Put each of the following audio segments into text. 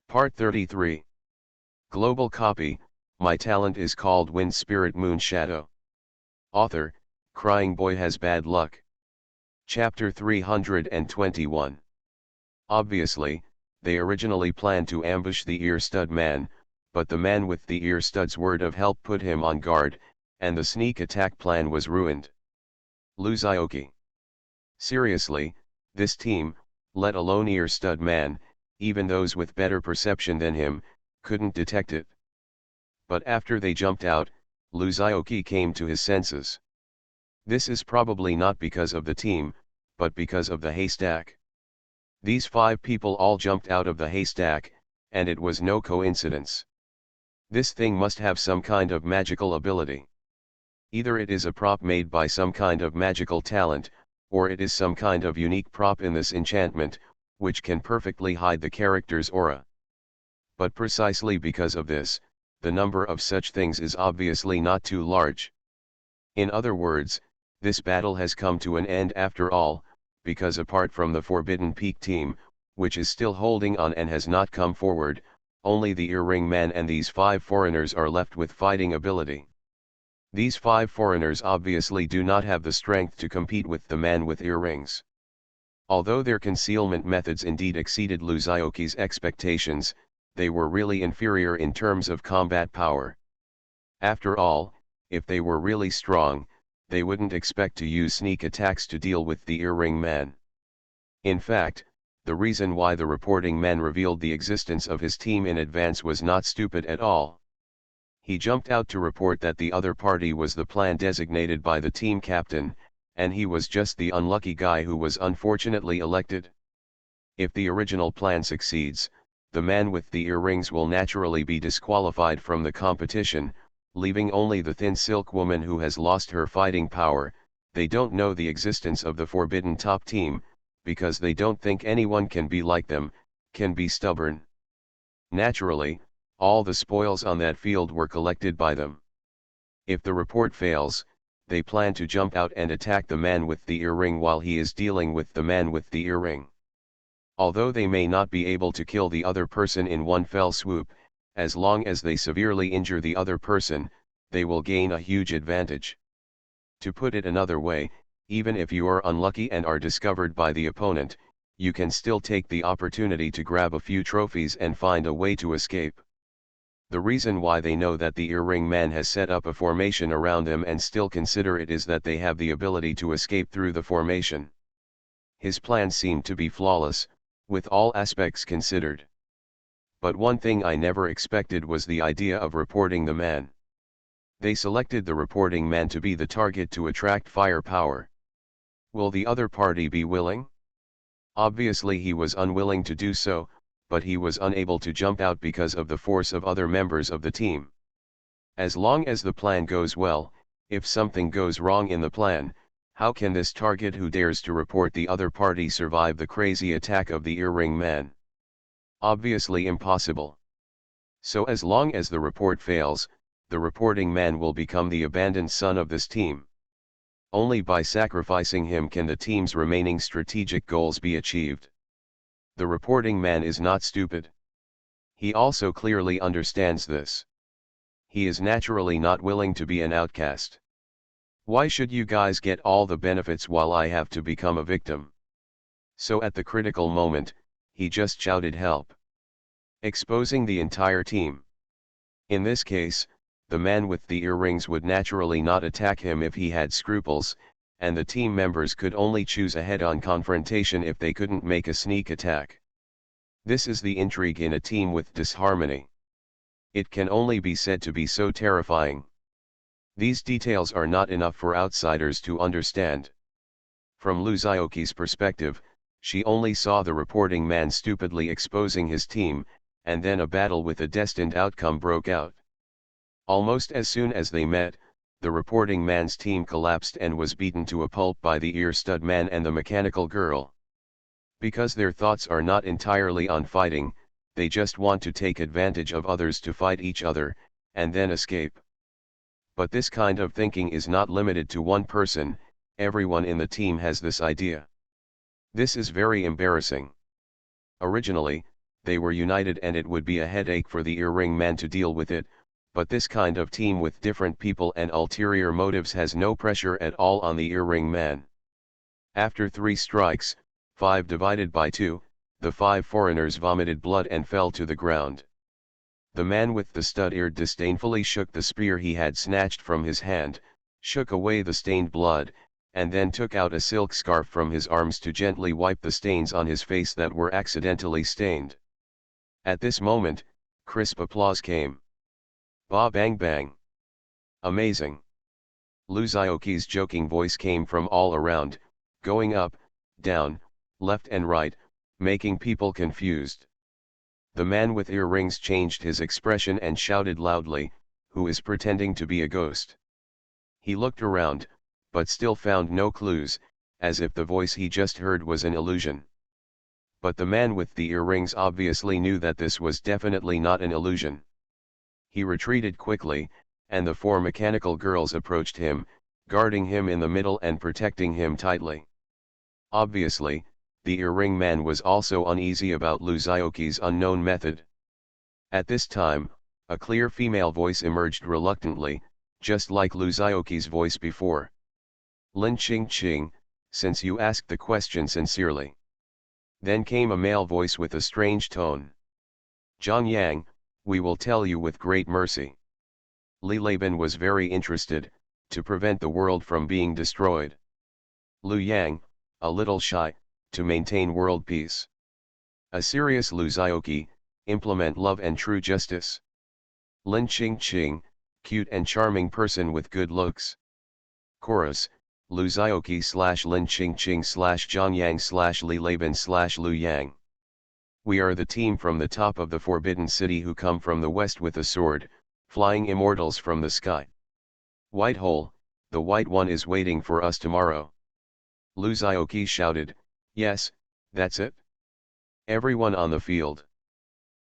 Part 33. Global Copy, My Talent is Called Wind Spirit Moon Shadow. Author, Crying Boy Has Bad Luck. Chapter 321. Obviously, they originally planned to ambush the ear stud man, but the man with the ear stud's word of help put him on guard, and the sneak attack plan was ruined. Luzioki. Seriously, this team, let alone ear stud man, even those with better perception than him, couldn't detect it. But after they jumped out, Luzioki came to his senses. This is probably not because of the team, but because of the haystack. These 5 people all jumped out of the haystack, and it was no coincidence. This thing must have some kind of magical ability. Either it is a prop made by some kind of magical talent, or it is some kind of unique prop in this enchantment, which can perfectly hide the character's aura. But precisely because of this, the number of such things is obviously not too large. In other words, this battle has come to an end after all, because apart from the Forbidden Peak team, which is still holding on and has not come forward, only the Earring Man and these 5 foreigners are left with fighting ability. These 5 foreigners obviously do not have the strength to compete with the man with earrings. Although their concealment methods indeed exceeded Luzioki's expectations, they were really inferior in terms of combat power. After all, if they were really strong, they wouldn't expect to use sneak attacks to deal with the earring man. In fact, the reason why the reporting man revealed the existence of his team in advance was not stupid at all. He jumped out to report that the other party was the plan designated by the team captain, and he was just the unlucky guy who was unfortunately elected. If the original plan succeeds, the man with the earrings will naturally be disqualified from the competition, leaving only the thin silk woman who has lost her fighting power. They don't know the existence of the forbidden top team, because they don't think anyone can be like them, can be stubborn. Naturally, all the spoils on that field were collected by them. If the report fails, they plan to jump out and attack the man with the earring while he is dealing with the man with the earring. Although they may not be able to kill the other person in one fell swoop, as long as they severely injure the other person, they will gain a huge advantage. To put it another way, even if you are unlucky and are discovered by the opponent, you can still take the opportunity to grab a few trophies and find a way to escape. The reason why they know that the earring man has set up a formation around them and still consider it is that they have the ability to escape through the formation. His plan seemed to be flawless, with all aspects considered. But one thing I never expected was the idea of reporting the man. They selected the reporting man to be the target to attract firepower. Will the other party be willing? Obviously he was unwilling to do so, but he was unable to jump out because of the force of other members of the team. As long as the plan goes well, if something goes wrong in the plan, how can this target who dares to report the other party survive the crazy attack of the earring man? Obviously impossible. So as long as the report fails, the reporting man will become the abandoned son of this team. Only by sacrificing him can the team's remaining strategic goals be achieved. The reporting man is not stupid. He also clearly understands this. He is naturally not willing to be an outcast. Why should you guys get all the benefits while I have to become a victim? So at the critical moment, he just shouted help, exposing the entire team. In this case, the man with the earrings would naturally not attack him if he had scruples, and the team members could only choose a head-on confrontation if they couldn't make a sneak attack. This is the intrigue in a team with disharmony. It can only be said to be so terrifying. These details are not enough for outsiders to understand. From Luzioki's perspective, she only saw the reporting man stupidly exposing his team, and then a battle with a destined outcome broke out. Almost as soon as they met, the reporting man's team collapsed and was beaten to a pulp by the ear stud man and the mechanical girl. Because their thoughts are not entirely on fighting, they just want to take advantage of others to fight each other, and then escape. But this kind of thinking is not limited to one person, everyone in the team has this idea. This is very embarrassing. Originally, they were united and it would be a headache for the earring man to deal with it, but this kind of team with different people and ulterior motives has no pressure at all on the earring man. After 3 strikes, 5 divided by 2, the 5 foreigners vomited blood and fell to the ground. The man with the stud ear disdainfully shook the spear he had snatched from his hand, shook away the stained blood, and then took out a silk scarf from his arms to gently wipe the stains on his face that were accidentally stained. At this moment, crisp applause came. Ba bang bang. Amazing. Luzioki's joking voice came from all around, going up, down, left and right, making people confused. The man with earrings changed his expression and shouted loudly, "Who is pretending to be a ghost?" He looked around, but still found no clues, as if the voice he just heard was an illusion. But the man with the earrings obviously knew that this was definitely not an illusion. He retreated quickly, and the 4 mechanical girls approached him, guarding him in the middle and protecting him tightly. Obviously, the earring man was also uneasy about Luzioki's unknown method. At this time, a clear female voice emerged reluctantly, just like Luzioki's voice before. "Lin Ching Ching, since you asked the question sincerely." Then came a male voice with a strange tone. "Zhang Yang, we will tell you with great mercy." Li Laban was very interested, to prevent the world from being destroyed. Lu Yang, a little shy, to maintain world peace. A serious Luzioki, implement love and true justice. Lin Ching Ching, cute and charming person with good looks. Chorus, Luzioki / Lin Ching Ching / Zhang Yang / Li Laban / Lu Yang. We are the team from the top of the Forbidden City who come from the west with a sword, flying immortals from the sky. White Hole, the White One is waiting for us tomorrow. Luzioki shouted, "Yes, that's it." Everyone on the field.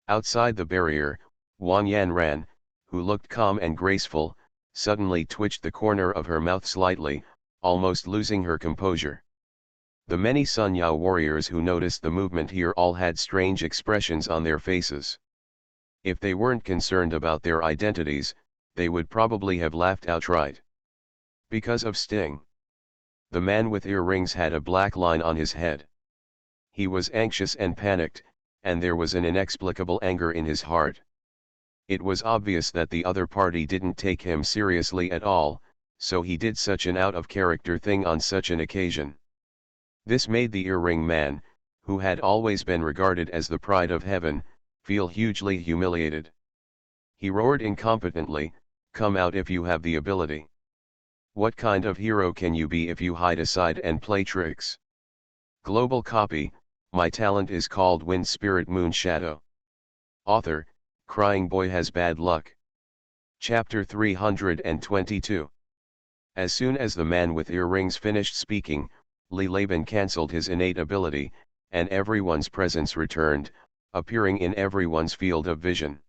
Outside the barrier, Wang Yan ran, who looked calm and graceful, suddenly twitched the corner of her mouth slightly, almost losing her composure. The many Sun Yao warriors who noticed the movement here all had strange expressions on their faces. If they weren't concerned about their identities, they would probably have laughed outright. Because of Sting. The man with earrings had a black line on his head. He was anxious and panicked, and there was an inexplicable anger in his heart. It was obvious that the other party didn't take him seriously at all, so he did such an out-of-character thing on such an occasion. This made the earring man, who had always been regarded as the pride of heaven, feel hugely humiliated. He roared incompetently, "Come out if you have the ability. What kind of hero can you be if you hide aside and play tricks?" Global copy, my talent is called Wind Spirit Moon Shadow. Author, Crying Boy Has Bad Luck. Chapter 322. As soon as the man with earrings finished speaking, Li Laban cancelled his innate ability, and everyone's presence returned, appearing in everyone's field of vision.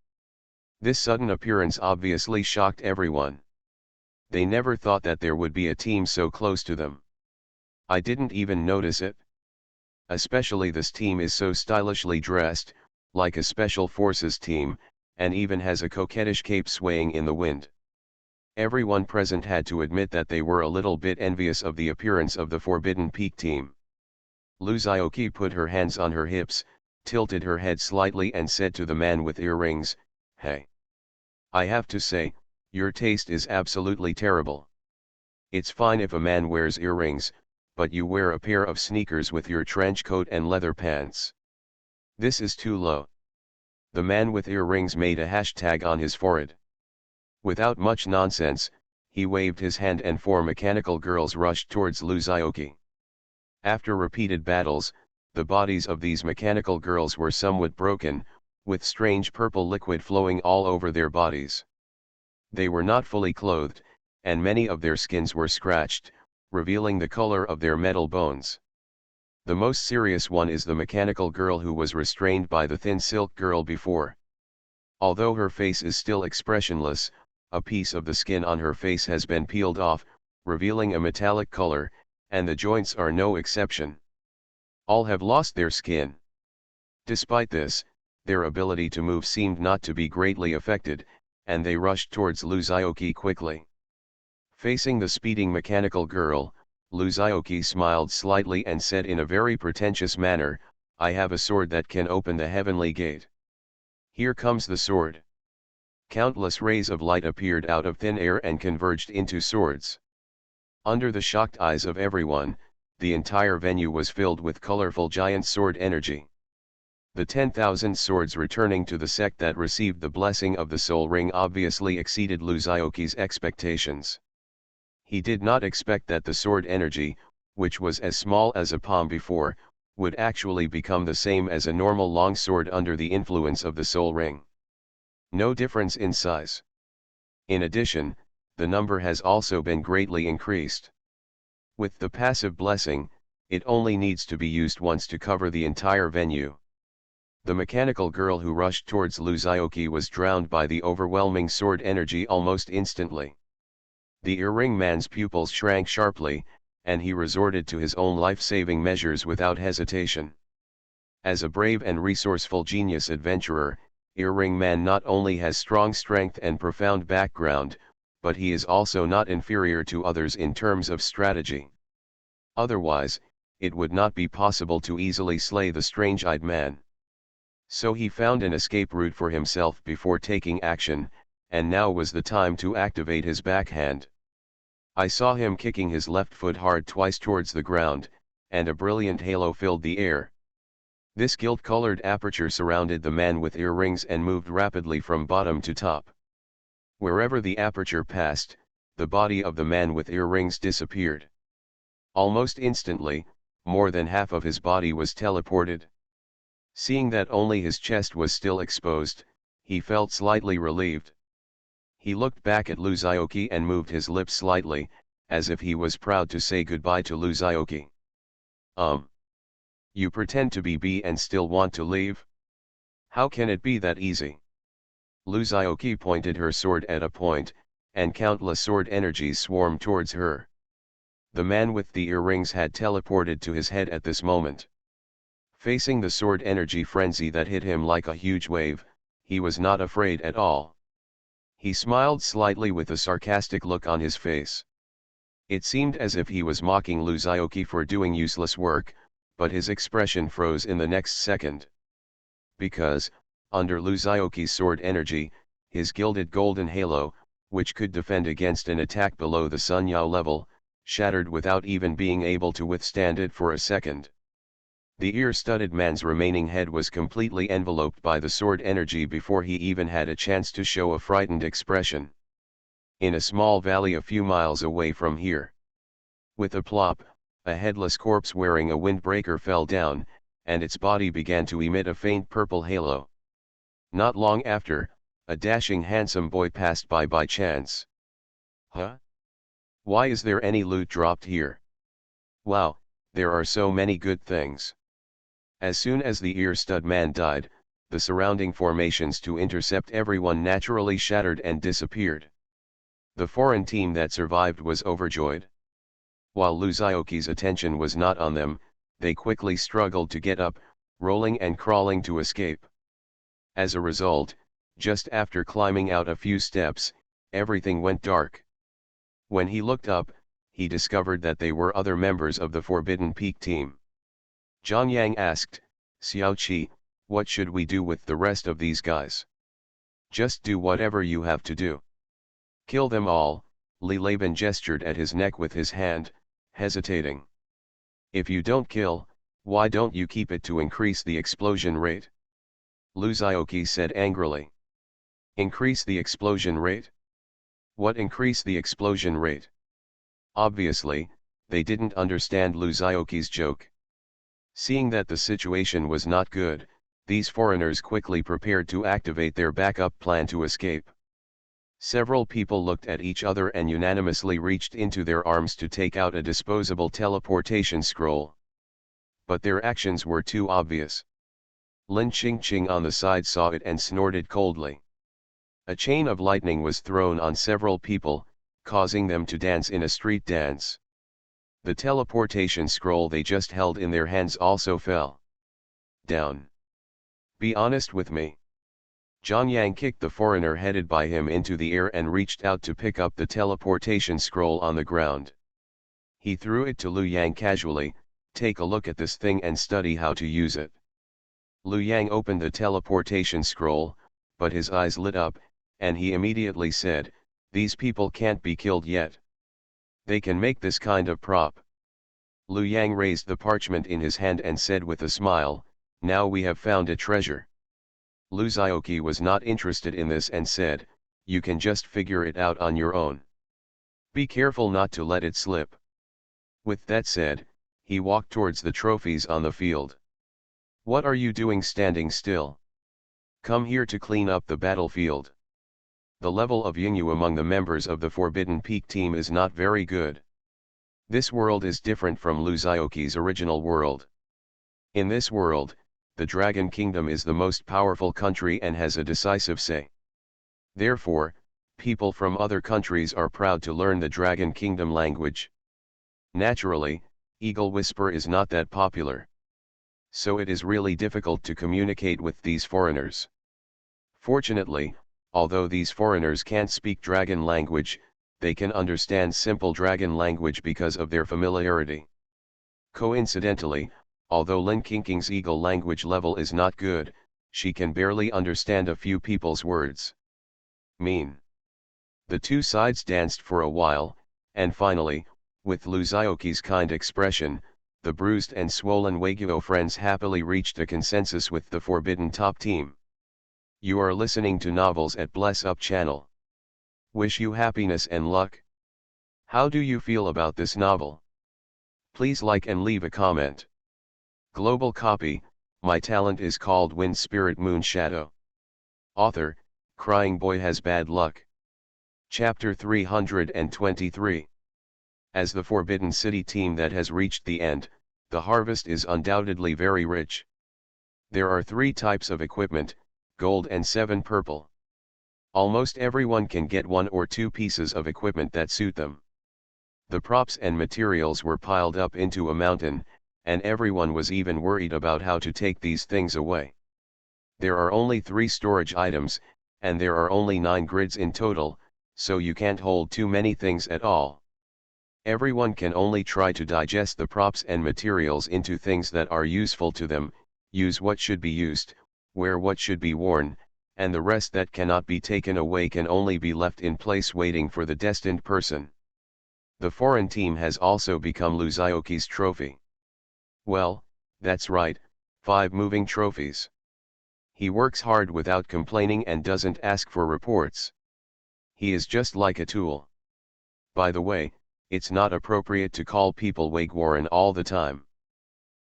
This sudden appearance obviously shocked everyone. They never thought that there would be a team so close to them. I didn't even notice it. Especially this team is so stylishly dressed, like a special forces team, and even has a coquettish cape swaying in the wind. Everyone present had to admit that they were a little bit envious of the appearance of the Forbidden Peak team. Luzioki put her hands on her hips, tilted her head slightly and said to the man with earrings, "Hey. I have to say, your taste is absolutely terrible. It's fine if a man wears earrings, but you wear a pair of sneakers with your trench coat and leather pants. This is too low." The man with earrings made a hashtag on his forehead. Without much nonsense, he waved his hand and 4 mechanical girls rushed towards Luzioki. After repeated battles, the bodies of these mechanical girls were somewhat broken, with strange purple liquid flowing all over their bodies. They were not fully clothed, and many of their skins were scratched, revealing the color of their metal bones. The most serious one is the mechanical girl who was restrained by the thin silk girl before. Although her face is still expressionless, a piece of the skin on her face has been peeled off, revealing a metallic color, and the joints are no exception. All have lost their skin. Despite this, their ability to move seemed not to be greatly affected, and they rushed towards Luzaoki quickly. Facing the speeding mechanical girl, Luzaoki smiled slightly and said in a very pretentious manner, "I have a sword that can open the heavenly gate. Here comes the sword." Countless rays of light appeared out of thin air and converged into swords. Under the shocked eyes of everyone, the entire venue was filled with colorful giant sword energy. The 10,000 swords returning to the sect that received the blessing of the Soul Ring obviously exceeded Luzaoki's expectations. He did not expect that the sword energy, which was as small as a palm before, would actually become the same as a normal long sword under the influence of the Soul Ring. No difference in size. In addition, the number has also been greatly increased. With the passive blessing, it only needs to be used once to cover the entire venue. The mechanical girl who rushed towards Luzaoki was drowned by the overwhelming sword energy almost instantly. The earring man's pupils shrank sharply, and he resorted to his own life-saving measures without hesitation. As a brave and resourceful genius adventurer, Earring Man not only has strong strength and profound background, but he is also not inferior to others in terms of strategy. Otherwise, it would not be possible to easily slay the strange-eyed man. So he found an escape route for himself before taking action, and now was the time to activate his backhand. I saw him kicking his left foot hard twice towards the ground, and a brilliant halo filled the air. This gilt-colored aperture surrounded the man with earrings and moved rapidly from bottom to top. Wherever the aperture passed, the body of the man with earrings disappeared. Almost instantly, more than half of his body was teleported. Seeing that only his chest was still exposed, he felt slightly relieved. He looked back at Luzaoki and moved his lips slightly, as if he was proud to say goodbye to Luzaoki. You pretend to be B and still want to leave? How can it be that easy?" Luzaoki pointed her sword at a point, and countless sword energies swarmed towards her. The man with the earrings had teleported to his head at this moment. Facing the sword energy frenzy that hit him like a huge wave, he was not afraid at all. He smiled slightly with a sarcastic look on his face. It seemed as if he was mocking Luzaoki for doing useless work, but his expression froze in the next second. Because, under Luzaoki's sword energy, his gilded golden halo, which could defend against an attack below the Sun Yao level, shattered without even being able to withstand it for a second. The ear-studded man's remaining head was completely enveloped by the sword energy before he even had a chance to show a frightened expression. In a small valley a few miles away from here. With a plop, a headless corpse wearing a windbreaker fell down, and its body began to emit a faint purple halo. Not long after, a dashing handsome boy passed by chance. Huh? Why is there any loot dropped here? Wow, there are so many good things. As soon as the ear-stud man died, the surrounding formations to intercept everyone naturally shattered and disappeared. The foreign team that survived was overjoyed. While Luzaoki's attention was not on them, they quickly struggled to get up, rolling and crawling to escape. As a result, just after climbing out a few steps, everything went dark. When he looked up, he discovered that they were other members of the Forbidden Peak team. Zhang Yang asked, "Xiao Qi, what should we do with the rest of these guys?" "Just do whatever you have to do. Kill them all." Li Laban gestured at his neck with his hand, hesitating. "If you don't kill, why don't you keep it to increase the explosion rate?" Luzaoki said angrily. "Increase the explosion rate? What increase the explosion rate?" Obviously, they didn't understand Luzaoki's joke. Seeing that the situation was not good, these foreigners quickly prepared to activate their backup plan to escape. Several people looked at each other and unanimously reached into their arms to take out a disposable teleportation scroll. But their actions were too obvious. Lin Qingqing on the side saw it and snorted coldly. A chain of lightning was thrown on several people, causing them to dance in a street dance. The teleportation scroll they just held in their hands also fell down. Be honest with me. John Yang kicked the foreigner headed by him into the air and reached out to pick up the teleportation scroll on the ground. He threw it to Liu Yang casually. Take a look at this thing and study how to use it. Liu Yang opened the teleportation scroll, but his eyes lit up, and he immediately said, "These people can't be killed yet. They can make this kind of prop." Liu Yang raised the parchment in his hand and said with a smile, "Now we have found a treasure." Lu Zioqi was not interested in this and said, "You can just figure it out on your own. Be careful not to let it slip." With that said, he walked towards the trophies on the field. "What are you doing standing still? Come here to clean up the battlefield." The level of Yingyu among the members of the Forbidden Peak team is not very good. This world is different from Lu Zioqi's original world. In this world, the Dragon Kingdom is the most powerful country and has a decisive say. Therefore, people from other countries are proud to learn the Dragon Kingdom language. Naturally, Eagle Whisper is not that popular. So it is really difficult to communicate with these foreigners. Fortunately, although these foreigners can't speak dragon language, they can understand simple dragon language because of their familiarity. Coincidentally, although Lin Qiqing's Eagle language level is not good, she can barely understand a few people's words. Mean. The two sides danced for a while, and finally, with Lu Zioqi's kind expression, the bruised and swollen Wagyuo friends happily reached a consensus with the Forbidden Top team. You are listening to Novels at Bless Up channel. Wish you happiness and luck. How do you feel about this novel? Please like and leave a comment. Global copy, My Talent is Called Wind Spirit Moon Shadow. Author, Crying Boy Has Bad Luck. Chapter 323. As the Forbidden City team that has reached the end, the harvest is undoubtedly very rich. There are 3 types of equipment, gold and 7 purple. Almost everyone can get 1 or 2 pieces of equipment that suit them. The props and materials were piled up into a mountain, and everyone was even worried about how to take these things away. There are only 3 storage items, and there are only 9 grids in total, so you can't hold too many things at all. Everyone can only try to digest the props and materials into things that are useful to them, use what should be used, wear what should be worn, and the rest that cannot be taken away can only be left in place waiting for the destined person. The foreign team has also become Lu Zioqi's trophy. Well, that's right, 5 moving trophies. He works hard without complaining and doesn't ask for reports. He is just like a tool. By the way, it's not appropriate to call people Wagwarren all the time.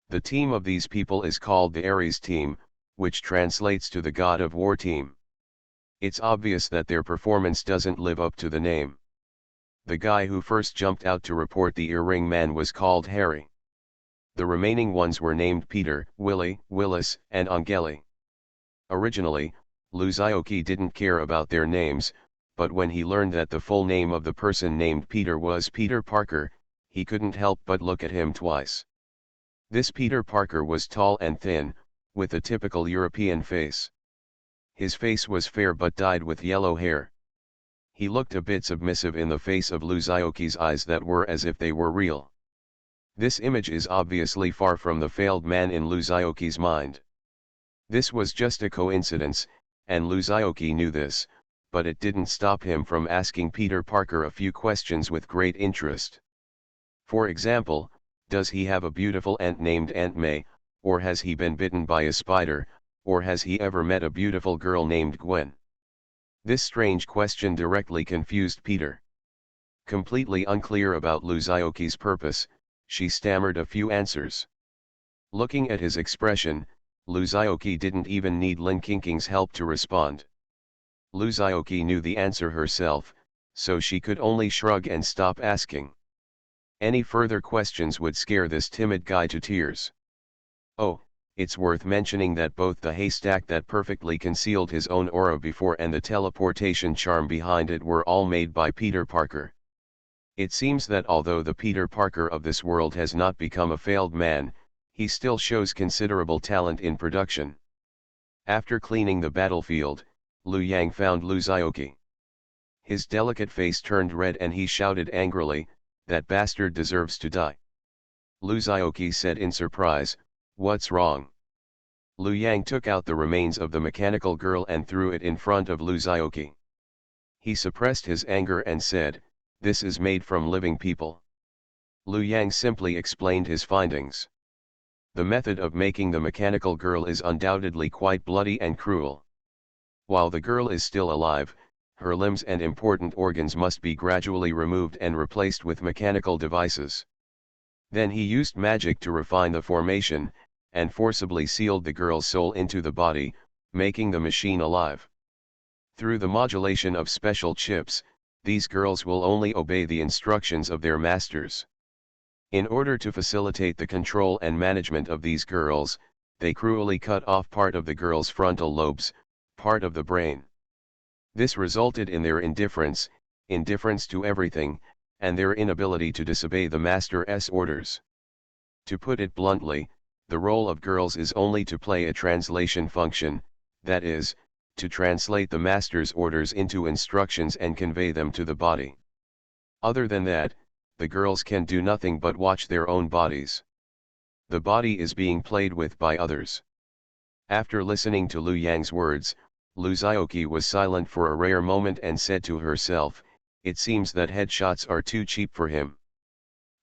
The team of these people is called the Ares team, which translates to the God of War team. It's obvious that their performance doesn't live up to the name. The guy who first jumped out to report the earring man was called Harry. The remaining ones were named Peter, Willie, Willis, and Angeli. Originally, Lu Zioqi didn't care about their names, but when he learned that the full name of the person named Peter was Peter Parker, he couldn't help but look at him twice. This Peter Parker was tall and thin, with a typical European face. His face was fair but dyed with yellow hair. He looked a bit submissive in the face of Lu Zioqi's eyes that were as if they were real. This image is obviously far from the failed man in Lu Zioqi's mind. This was just a coincidence, and Lu Zioqi knew this, but it didn't stop him from asking Peter Parker a few questions with great interest. For example, does he have a beautiful aunt named Aunt May, or has he been bitten by a spider, or has he ever met a beautiful girl named Gwen? This strange question directly confused Peter. Completely unclear about Lu Zioqi's purpose, she stammered a few answers. Looking at his expression, Lu Zioqi didn't even need Lin Qiqing's help to respond. Lu Zioqi knew the answer herself, so she could only shrug and stop asking. Any further questions would scare this timid guy to tears. Oh, it's worth mentioning that both the haystack that perfectly concealed his own aura before and the teleportation charm behind it were all made by Peter Parker. It seems that although the Peter Parker of this world has not become a failed man, he still shows considerable talent in production. After cleaning the battlefield, Liu Yang found Lu Zhaoqi. His delicate face turned red and he shouted angrily, "That bastard deserves to die." Lu Zhaoqi said in surprise, "What's wrong?" Liu Yang took out the remains of the mechanical girl and threw it in front of Lu Zhaoqi. He suppressed his anger and said, "This is made from living people." Liu Yang simply explained his findings. The method of making the mechanical girl is undoubtedly quite bloody and cruel. While the girl is still alive, her limbs and important organs must be gradually removed and replaced with mechanical devices. Then he used magic to refine the formation, and forcibly sealed the girl's soul into the body, making the machine alive. Through the modulation of special chips, these girls will only obey the instructions of their masters. In order to facilitate the control and management of these girls, they cruelly cut off part of the girl's frontal lobes, part of the brain. This resulted in their indifference to everything, and their inability to disobey the master's orders. To put it bluntly, the role of girls is only to play a translation function, that is, to translate the master's orders into instructions and convey them to the body. Other than that, the girls can do nothing but watch their own bodies. The body is being played with by others. After listening to Liu Yang's words, Lu Zhaoqi was silent for a rare moment and said to herself, "It seems that headshots are too cheap for him."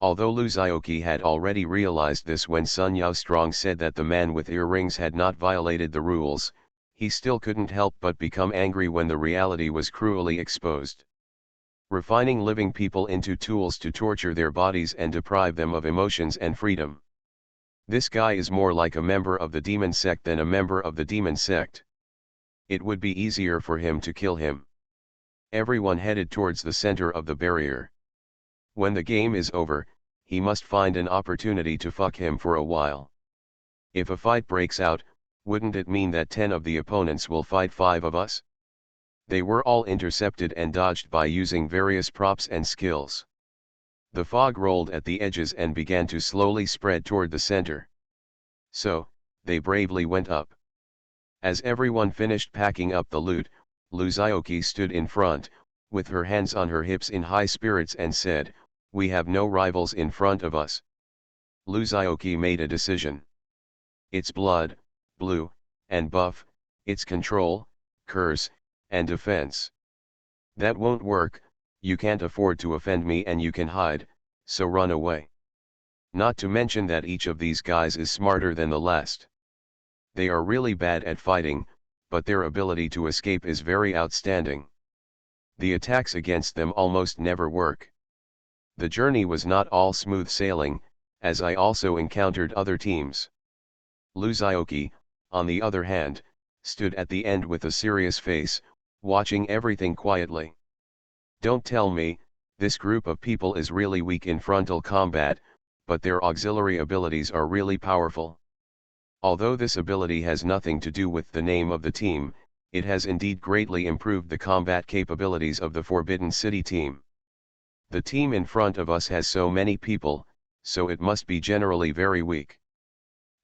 Although Lu Zhaoqi had already realized this when Sun Yao Strong said that the man with earrings had not violated the rules, he still couldn't help but become angry when the reality was cruelly exposed. Refining living people into tools to torture their bodies and deprive them of emotions and freedom. This guy is more like a member of the demon sect than a member of the demon sect. It would be easier for him to kill him. Everyone headed towards the center of the barrier. When the game is over, he must find an opportunity to fuck him for a while. If a fight breaks out, wouldn't it mean that 10 of the opponents will fight 5 of us? They were all intercepted and dodged by using various props and skills. The fog rolled at the edges and began to slowly spread toward the center. So, they bravely went up. As everyone finished packing up the loot, Lu Zhaoqi stood in front, with her hands on her hips in high spirits and said, "We have no rivals in front of us." Lu Zhaoqi made a decision. It's blood, blue, and buff, it's control, curse, and defense. That won't work, you can't afford to offend me and you can hide, so run away. Not to mention that each of these guys is smarter than the last. They are really bad at fighting, but their ability to escape is very outstanding. The attacks against them almost never work. The journey was not all smooth sailing, as I also encountered other teams. Lu Zhaoqi, on the other hand, stood at the end with a serious face, watching everything quietly. Don't tell me, this group of people is really weak in frontal combat, but their auxiliary abilities are really powerful. Although this ability has nothing to do with the name of the team, it has indeed greatly improved the combat capabilities of the Forbidden City team. The team in front of us has so many people, so it must be generally very weak.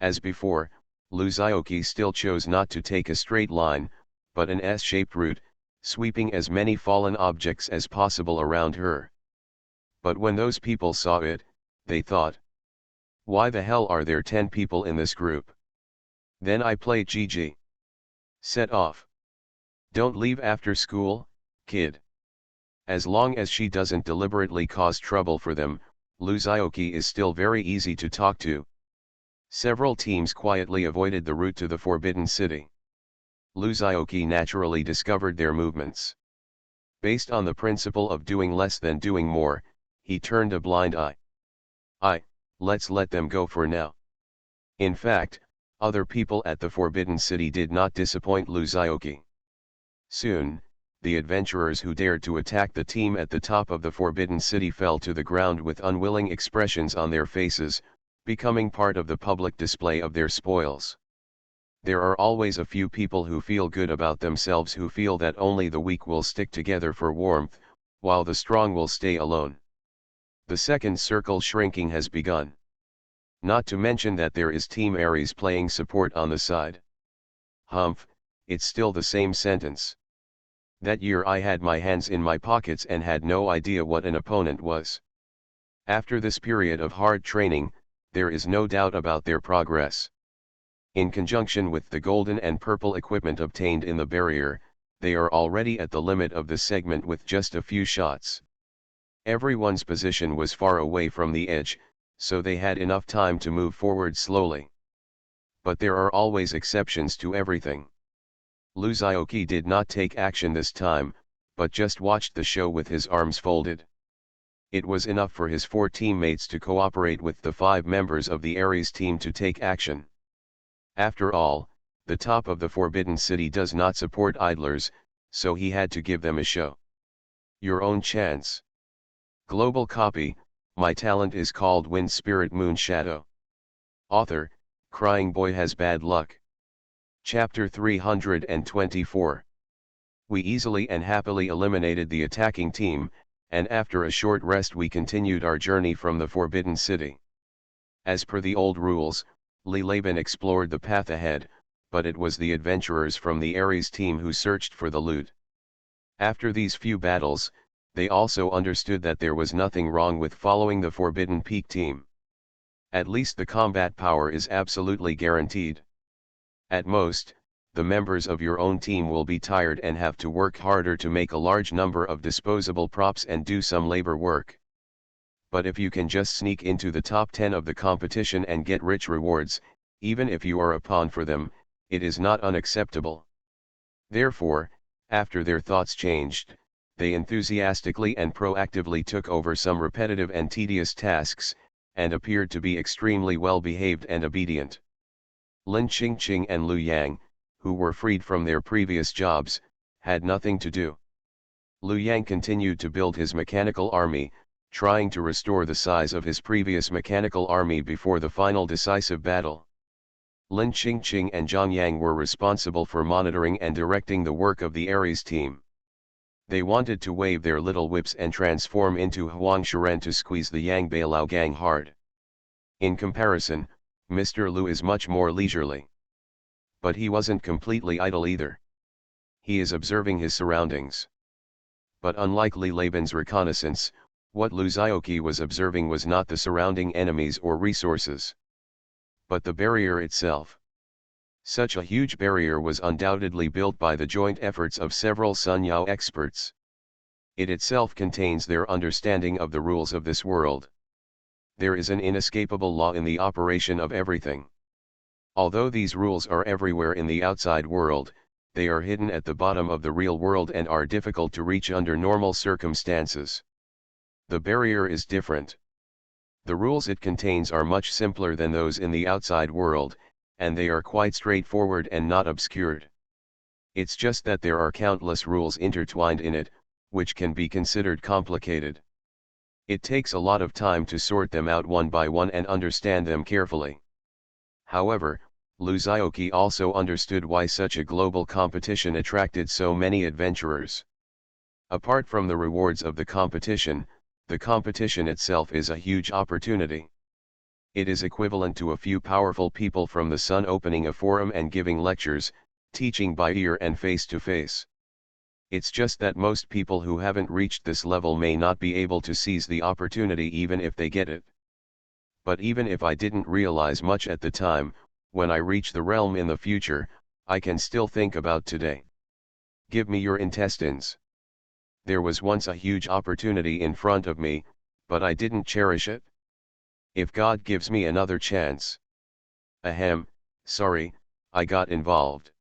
As before, Lu Zhaoqi still chose not to take a straight line, but an S-shaped route, sweeping as many fallen objects as possible around her. But when those people saw it, they thought, "Why the hell are there 10 people in this group? Then I play GG. Set off. Don't leave after school, kid." As long as she doesn't deliberately cause trouble for them, Lu Zhaoqi is still very easy to talk to. Several teams quietly avoided the route to the Forbidden City. Lu Zhaoqi naturally discovered their movements. Based on the principle of doing less than doing more, he turned a blind eye. Let's let them go for now. In fact, other people at the Forbidden City did not disappoint Lu Zhaoqi. Soon, the adventurers who dared to attack the team at the top of the Forbidden City fell to the ground with unwilling expressions on their faces, becoming part of the public display of their spoils. There are always a few people who feel good about themselves who feel that only the weak will stick together for warmth, while the strong will stay alone. The second circle shrinking has begun. Not to mention that there is Team Ares playing support on the side. Humph, it's still the same sentence. That year I had my hands in my pockets and had no idea what an opponent was. After this period of hard training, there is no doubt about their progress. In conjunction with the golden and purple equipment obtained in the barrier, they are already at the limit of the segment with just a few shots. Everyone's position was far away from the edge, so they had enough time to move forward slowly. But there are always exceptions to everything. Luzaoki did not take action this time, but just watched the show with his arms folded. It was enough for his 4 teammates to cooperate with the 5 members of the Ares team to take action. After all, the top of the Forbidden City does not support idlers, so he had to give them a show. Your own chance. Global copy, my talent is called Wind Spirit Moon Shadow. Author, Crying Boy Has Bad Luck. Chapter 324. We easily and happily eliminated the attacking team, and after a short rest we continued our journey from the Forbidden City. As per the old rules, Laban explored the path ahead, but it was the adventurers from the Ares team who searched for the loot. After these few battles, they also understood that there was nothing wrong with following the Forbidden Peak team. At least the combat power is absolutely guaranteed. At most, the members of your own team will be tired and have to work harder to make a large number of disposable props and do some labor work. But if you can just sneak into the top 10 of the competition and get rich rewards, even if you are a pawn for them, it is not unacceptable. Therefore, after their thoughts changed, they enthusiastically and proactively took over some repetitive and tedious tasks, and appeared to be extremely well behaved and obedient. Lin Qingqing and Lu Yang, who were freed from their previous jobs, had nothing to do. Lu Yang continued to build his mechanical army, trying to restore the size of his previous mechanical army before the final decisive battle. Lin Qingqing and Zhang Yang were responsible for monitoring and directing the work of the Ares team. They wanted to wave their little whips and transform into Huang Shiren to squeeze the Yang Beilao gang hard. In comparison, Mr. Lu is much more leisurely. But he wasn't completely idle either. He is observing his surroundings. But unlike Laban's reconnaissance, what Luzaoki was observing was not the surrounding enemies or resources, but the barrier itself. Such a huge barrier was undoubtedly built by the joint efforts of several Sun Yao experts. It itself contains their understanding of the rules of this world. There is an inescapable law in the operation of everything. Although these rules are everywhere in the outside world, they are hidden at the bottom of the real world and are difficult to reach under normal circumstances. The barrier is different. The rules it contains are much simpler than those in the outside world, and they are quite straightforward and not obscured. It's just that there are countless rules intertwined in it, which can be considered complicated. It takes a lot of time to sort them out one by one and understand them carefully. However, Luzaoki also understood why such a global competition attracted so many adventurers. Apart from the rewards of the competition itself is a huge opportunity. It is equivalent to a few powerful people from the Sun opening a forum and giving lectures, teaching by ear and face to face. It's just that most people who haven't reached this level may not be able to seize the opportunity even if they get it. But even if I didn't realize much at the time, when I reach the realm in the future, I can still think about today. Give me your intestines. There was once a huge opportunity in front of me, but I didn't cherish it. If God gives me another chance. Ahem, sorry, I got involved.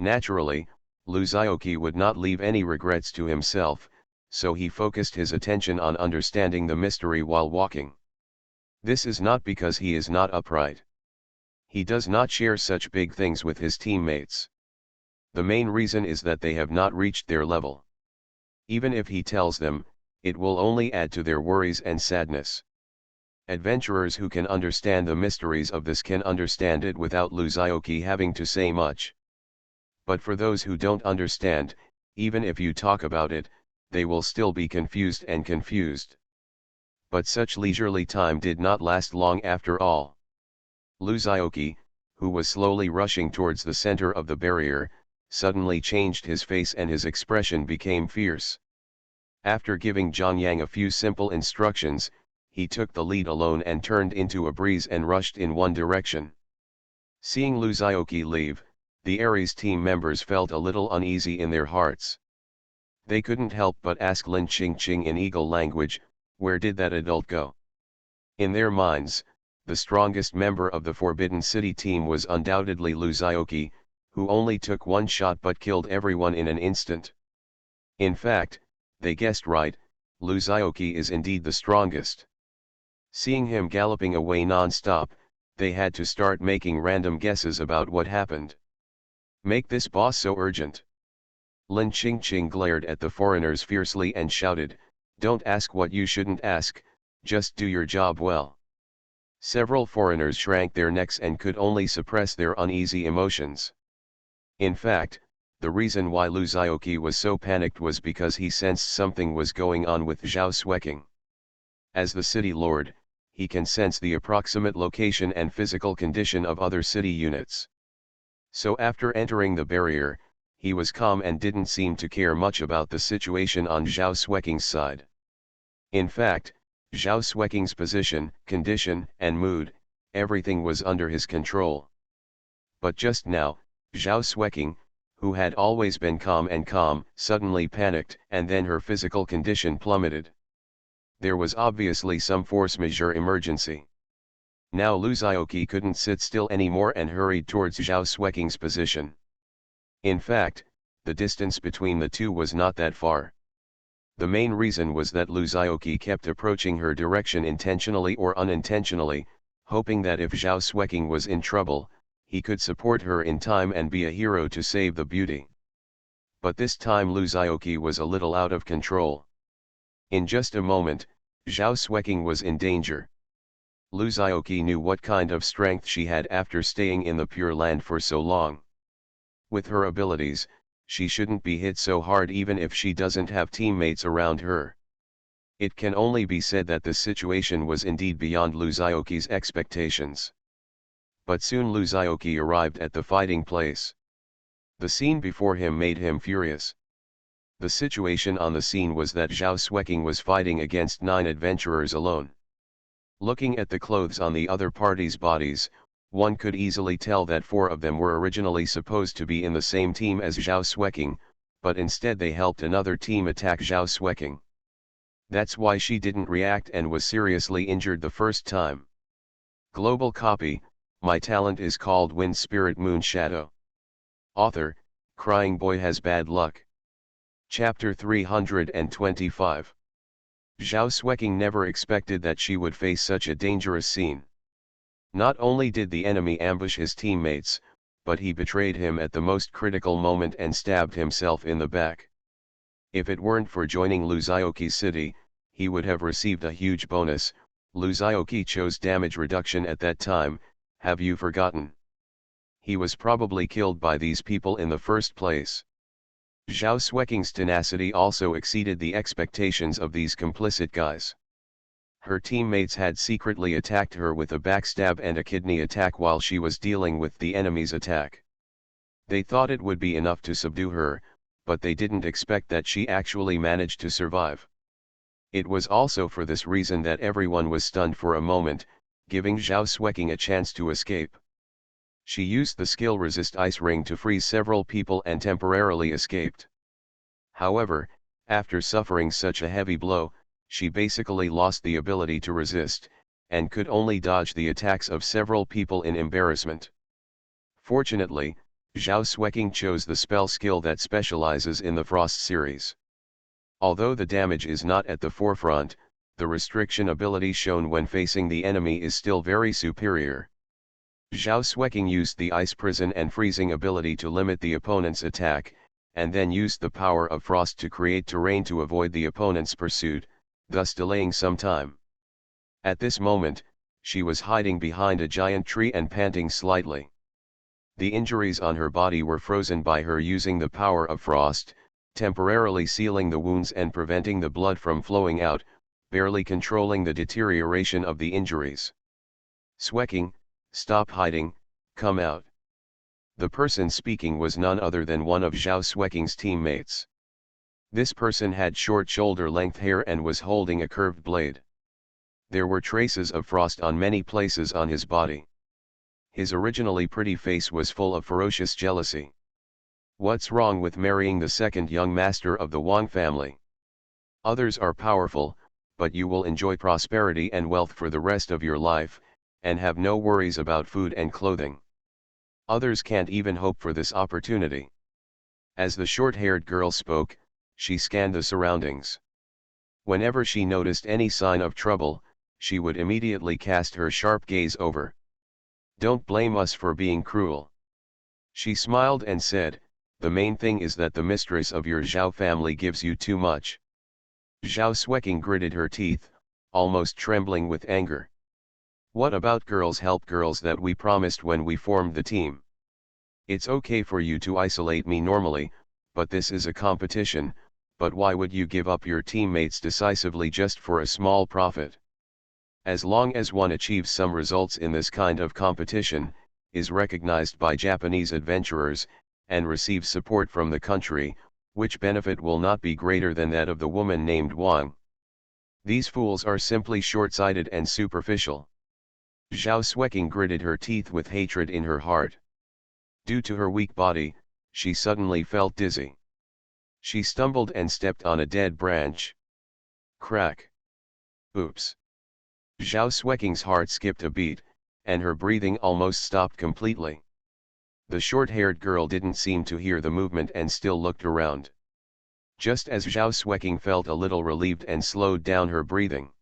Naturally, Luzaoki would not leave any regrets to himself, so he focused his attention on understanding the mystery while walking. This is not because he is not upright. He does not share such big things with his teammates. The main reason is that they have not reached their level. Even if he tells them, it will only add to their worries and sadness. Adventurers who can understand the mysteries of this can understand it without Luzaoki having to say much. But for those who don't understand, even if you talk about it, they will still be confused and confused. But such leisurely time did not last long after all. Luzaoki, who was slowly rushing towards the center of the barrier, suddenly changed his face and his expression became fierce. After giving Zhang Yang a few simple instructions, he took the lead alone and turned into a breeze and rushed in one direction. Seeing Lu Xiaoqi leave, the Ares team members felt a little uneasy in their hearts. They couldn't help but ask Lin Qingqing in Eagle language, where did that adult go? In their minds, the strongest member of the Forbidden City team was undoubtedly Lu Xiaoqi, who only took one shot but killed everyone in an instant. In fact, they guessed right, Lu Xiaoqi is indeed the strongest. Seeing him galloping away non-stop, they had to start making random guesses about what happened. Make this boss so urgent. Lin Qingqing glared at the foreigners fiercely and shouted, "Don't ask what you shouldn't ask, just do your job well." Several foreigners shrank their necks and could only suppress their uneasy emotions. In fact, the reason why Lu Xiaoqi was so panicked was because he sensed something was going on with Zhao Xueqing. As the city lord, he can sense the approximate location and physical condition of other city units. So after entering the barrier, he was calm and didn't seem to care much about the situation on Zhao Xueqing's side. In fact, Zhao Xueqing's position, condition, and mood, everything was under his control. But just now, Zhao Xueqing, who had always been calm, suddenly panicked, and then her physical condition plummeted. There was obviously some force majeure emergency. Now Lu Xiaoqi couldn't sit still anymore and hurried towards Zhao Xueqing's position. In fact, the distance between the two was not that far. The main reason was that Lu Xiaoqi kept approaching her direction intentionally or unintentionally, hoping that if Zhao Xueqing was in trouble, he could support her in time and be a hero to save the beauty. But this time Lu Xiaoqi was a little out of control. In just a moment, Zhao Xueqing was in danger. Lu Xiaoqi knew what kind of strength she had after staying in the Pure Land for so long. With her abilities, she shouldn't be hit so hard even if she doesn't have teammates around her. It can only be said that the situation was indeed beyond Lu Xiaoqi's expectations. But soon Lu Xiaoqi arrived at the fighting place. The scene before him made him furious. The situation on the scene was that Zhao Xueqing was fighting against 9 adventurers alone. Looking at the clothes on the other party's bodies, one could easily tell that 4 of them were originally supposed to be in the same team as Zhao Xueqing, but instead they helped another team attack Zhao Xueqing. That's why she didn't react and was seriously injured the first time. Global copy, my talent is called Wind Spirit Moon Shadow. Author, Crying Boy Has Bad Luck. Chapter 325. Zhao Xueqing never expected that she would face such a dangerous scene. Not only did the enemy ambush his teammates, but he betrayed him at the most critical moment and stabbed himself in the back. If it weren't for joining Lu Xiaoqi's city, he would have received a huge bonus. Lu Xiaoqi chose damage reduction at that time, have you forgotten? He was probably killed by these people in the first place. Zhao Xueqing's tenacity also exceeded the expectations of these complicit guys. Her teammates had secretly attacked her with a backstab and a kidney attack while she was dealing with the enemy's attack. They thought it would be enough to subdue her, but they didn't expect that she actually managed to survive. It was also for this reason that everyone was stunned for a moment, giving Zhao Xueqing a chance to escape. She used the skill Resist Ice Ring to freeze several people and temporarily escaped. However, after suffering such a heavy blow, she basically lost the ability to resist, and could only dodge the attacks of several people in embarrassment. Fortunately, Zhao Xueqing chose the spell skill that specializes in the Frost series. Although the damage is not at the forefront, the restriction ability shown when facing the enemy is still very superior. Zhao Xueqing used the Ice Prison and Freezing ability to limit the opponent's attack, and then used the power of Frost to create terrain to avoid the opponent's pursuit, thus delaying some time. At this moment, she was hiding behind a giant tree and panting slightly. The injuries on her body were frozen by her using the power of Frost, temporarily sealing the wounds and preventing the blood from flowing out, barely controlling the deterioration of the injuries. Xueqing, stop hiding, come out. The person speaking was none other than one of Zhao Xueqing's teammates. This person had short shoulder-length hair and was holding a curved blade. There were traces of frost on many places on his body. His originally pretty face was full of ferocious jealousy. What's wrong with marrying the second young master of the Wang family? Others are powerful, but you will enjoy prosperity and wealth for the rest of your life, and have no worries about food and clothing. Others can't even hope for this opportunity. As the short-haired girl spoke, she scanned the surroundings. Whenever she noticed any sign of trouble, she would immediately cast her sharp gaze over. Don't blame us for being cruel. She smiled and said, the main thing is that the mistress of your Zhao family gives you too much. Zhao Xueqing gritted her teeth, almost trembling with anger. What about girls help girls that we promised when we formed the team? It's okay for you to isolate me normally, but this is a competition, but why would you give up your teammates decisively just for a small profit? As long as one achieves some results in this kind of competition, is recognized by Japanese adventurers, and receives support from the country, which benefit will not be greater than that of the woman named Wang? These fools are simply short-sighted and superficial. Zhao Xueqing gritted her teeth with hatred in her heart. Due to her weak body, she suddenly felt dizzy. She stumbled and stepped on a dead branch. Crack! Oops! Zhao Xueqing's heart skipped a beat, and her breathing almost stopped completely. The short-haired girl didn't seem to hear the movement and still looked around. Just as Zhao Xueqing felt a little relieved and slowed down her breathing,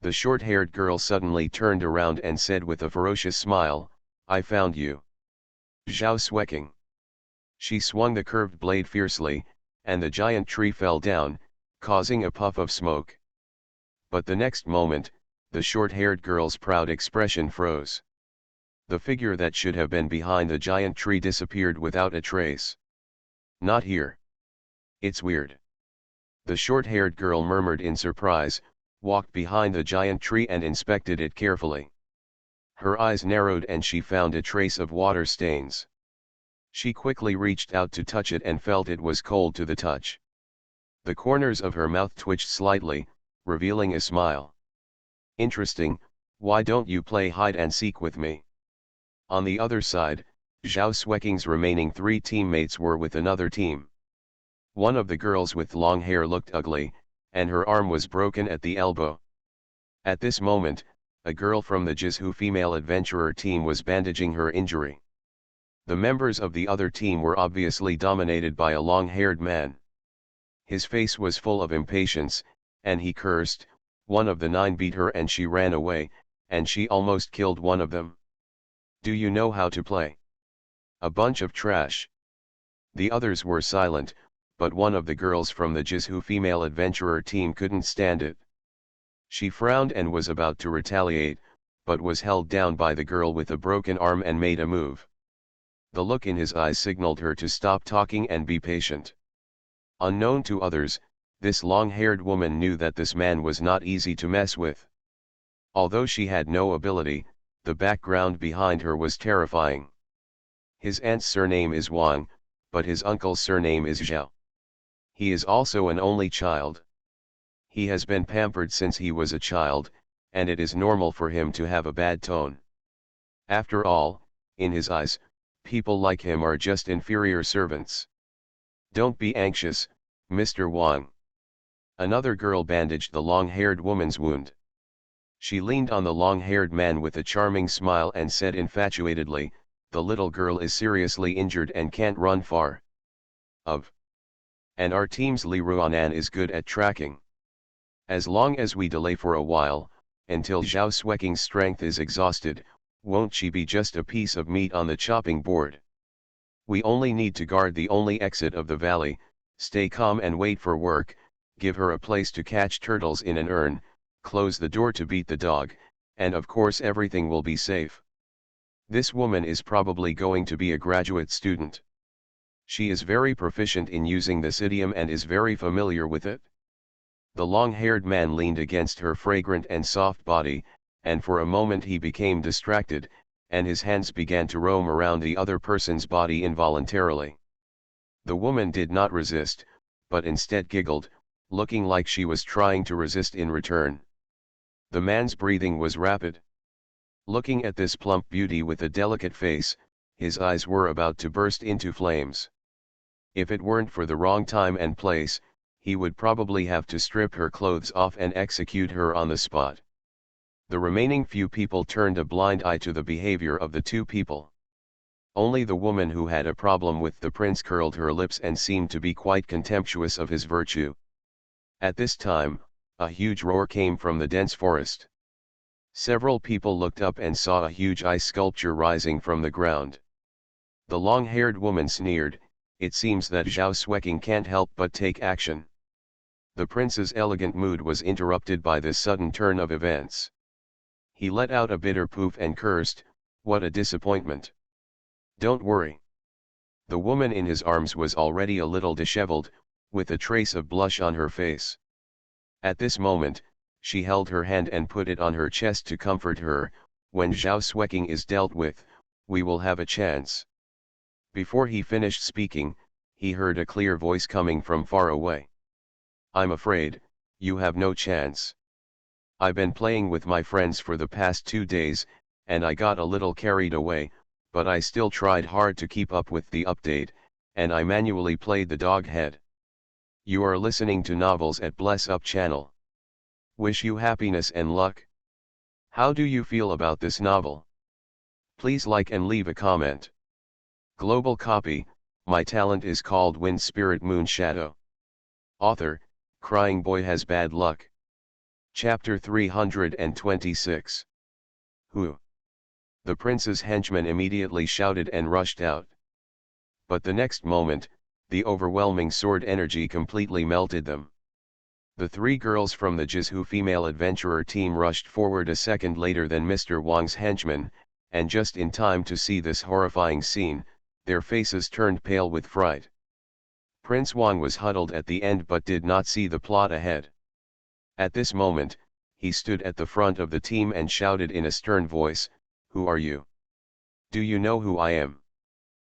the short-haired girl suddenly turned around and said with a ferocious smile, I found you. Zhao Xueqing. She swung the curved blade fiercely, and the giant tree fell down, causing a puff of smoke. But the next moment, the short-haired girl's proud expression froze. The figure that should have been behind the giant tree disappeared without a trace. Not here. It's weird. The short-haired girl murmured in surprise, walked behind the giant tree and inspected it carefully. Her eyes narrowed and she found a trace of water stains. She quickly reached out to touch it and felt it was cold to the touch. The corners of her mouth twitched slightly, revealing a smile. Interesting, why don't you play hide and seek with me? On the other side, Zhao Xueqing's remaining 3 teammates were with another team. One of the girls with long hair looked ugly, and her arm was broken at the elbow. At this moment, a girl from the Jizhu female adventurer team was bandaging her injury. The members of the other team were obviously dominated by a long-haired man. His face was full of impatience, and he cursed. One of the 9 beat her and she ran away, and she almost killed one of them. Do you know how to play? A bunch of trash. The others were silent, but one of the girls from the Jizhu female adventurer team couldn't stand it. She frowned and was about to retaliate, but was held down by the girl with a broken arm and made a move. The look in his eyes signaled her to stop talking and be patient. Unknown to others, this long-haired woman knew that this man was not easy to mess with. Although she had no ability, the background behind her was terrifying. His aunt's surname is Wang, but his uncle's surname is Zhao. He is also an only child. He has been pampered since he was a child, and it is normal for him to have a bad tone. After all, in his eyes, people like him are just inferior servants. Don't be anxious, Mr. Wang. Another girl bandaged the long-haired woman's wound. She leaned on the long-haired man with a charming smile and said infatuatedly, the little girl is seriously injured and can't run far. And our team's Li Ruanan is good at tracking. As long as we delay for a while, until Zhao Xueqing's strength is exhausted, won't she be just a piece of meat on the chopping board? We only need to guard the only exit of the valley, stay calm and wait for work, give her a place to catch turtles in an urn, close the door to beat the dog, and of course everything will be safe. This woman is probably going to be a graduate student. She is very proficient in using this idiom and is very familiar with it. The long-haired man leaned against her fragrant and soft body, and for a moment he became distracted, and his hands began to roam around the other person's body involuntarily. The woman did not resist, but instead giggled, looking like she was trying to resist in return. The man's breathing was rapid. Looking at this plump beauty with a delicate face, his eyes were about to burst into flames. If it weren't for the wrong time and place, he would probably have to strip her clothes off and execute her on the spot. The remaining few people turned a blind eye to the behavior of the two people. Only the woman who had a problem with the prince curled her lips and seemed to be quite contemptuous of his virtue. At this time, a huge roar came from the dense forest. Several people looked up and saw a huge ice sculpture rising from the ground. The long-haired woman sneered, "It seems that Zhao Xueqing can't help but take action." The prince's elegant mood was interrupted by this sudden turn of events. He let out a bitter poof and cursed, "What a disappointment. Don't worry." The woman in his arms was already a little disheveled, with a trace of blush on her face. At this moment, she held her hand and put it on her chest to comfort her. "When Zhao Xueqing is dealt with, we will have a chance." Before he finished speaking, he heard a clear voice coming from far away. "I'm afraid, you have no chance. I've been playing with my friends for the past 2 days, and I got a little carried away, but I still tried hard to keep up with the update, and I manually played the dog head. You are listening to Novels at Bless Up channel. Wish you happiness and luck. How do you feel about this novel? Please like and leave a comment. Global copy, my talent is called Wind Spirit Moon Shadow. Author, Crying Boy Has Bad Luck. Chapter 326. Who? The prince's henchmen immediately shouted and rushed out. But the next moment, the overwhelming sword energy completely melted them. The 3 girls from the Jizhu female adventurer team rushed forward a second later than Mr. Wang's henchmen, and just in time to see this horrifying scene, their faces turned pale with fright. Prince Wang was huddled at the end but did not see the plot ahead. At this moment, he stood at the front of the team and shouted in a stern voice, "Who are you? Do you know who I am?"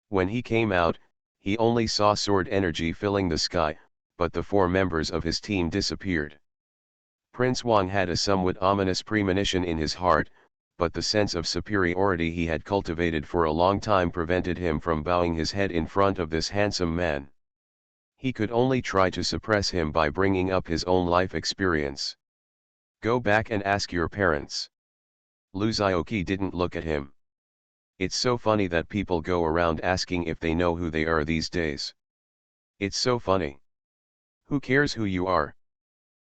When he came out, he only saw sword energy filling the sky, but the 4 members of his team disappeared. Prince Wang had a somewhat ominous premonition in his heart, but the sense of superiority he had cultivated for a long time prevented him from bowing his head in front of this handsome man. He could only try to suppress him by bringing up his own life experience. "Go back and ask your parents." Lu Zioqi didn't look at him. It's so funny that people go around asking if they know who they are these days. It's so funny. Who cares who you are?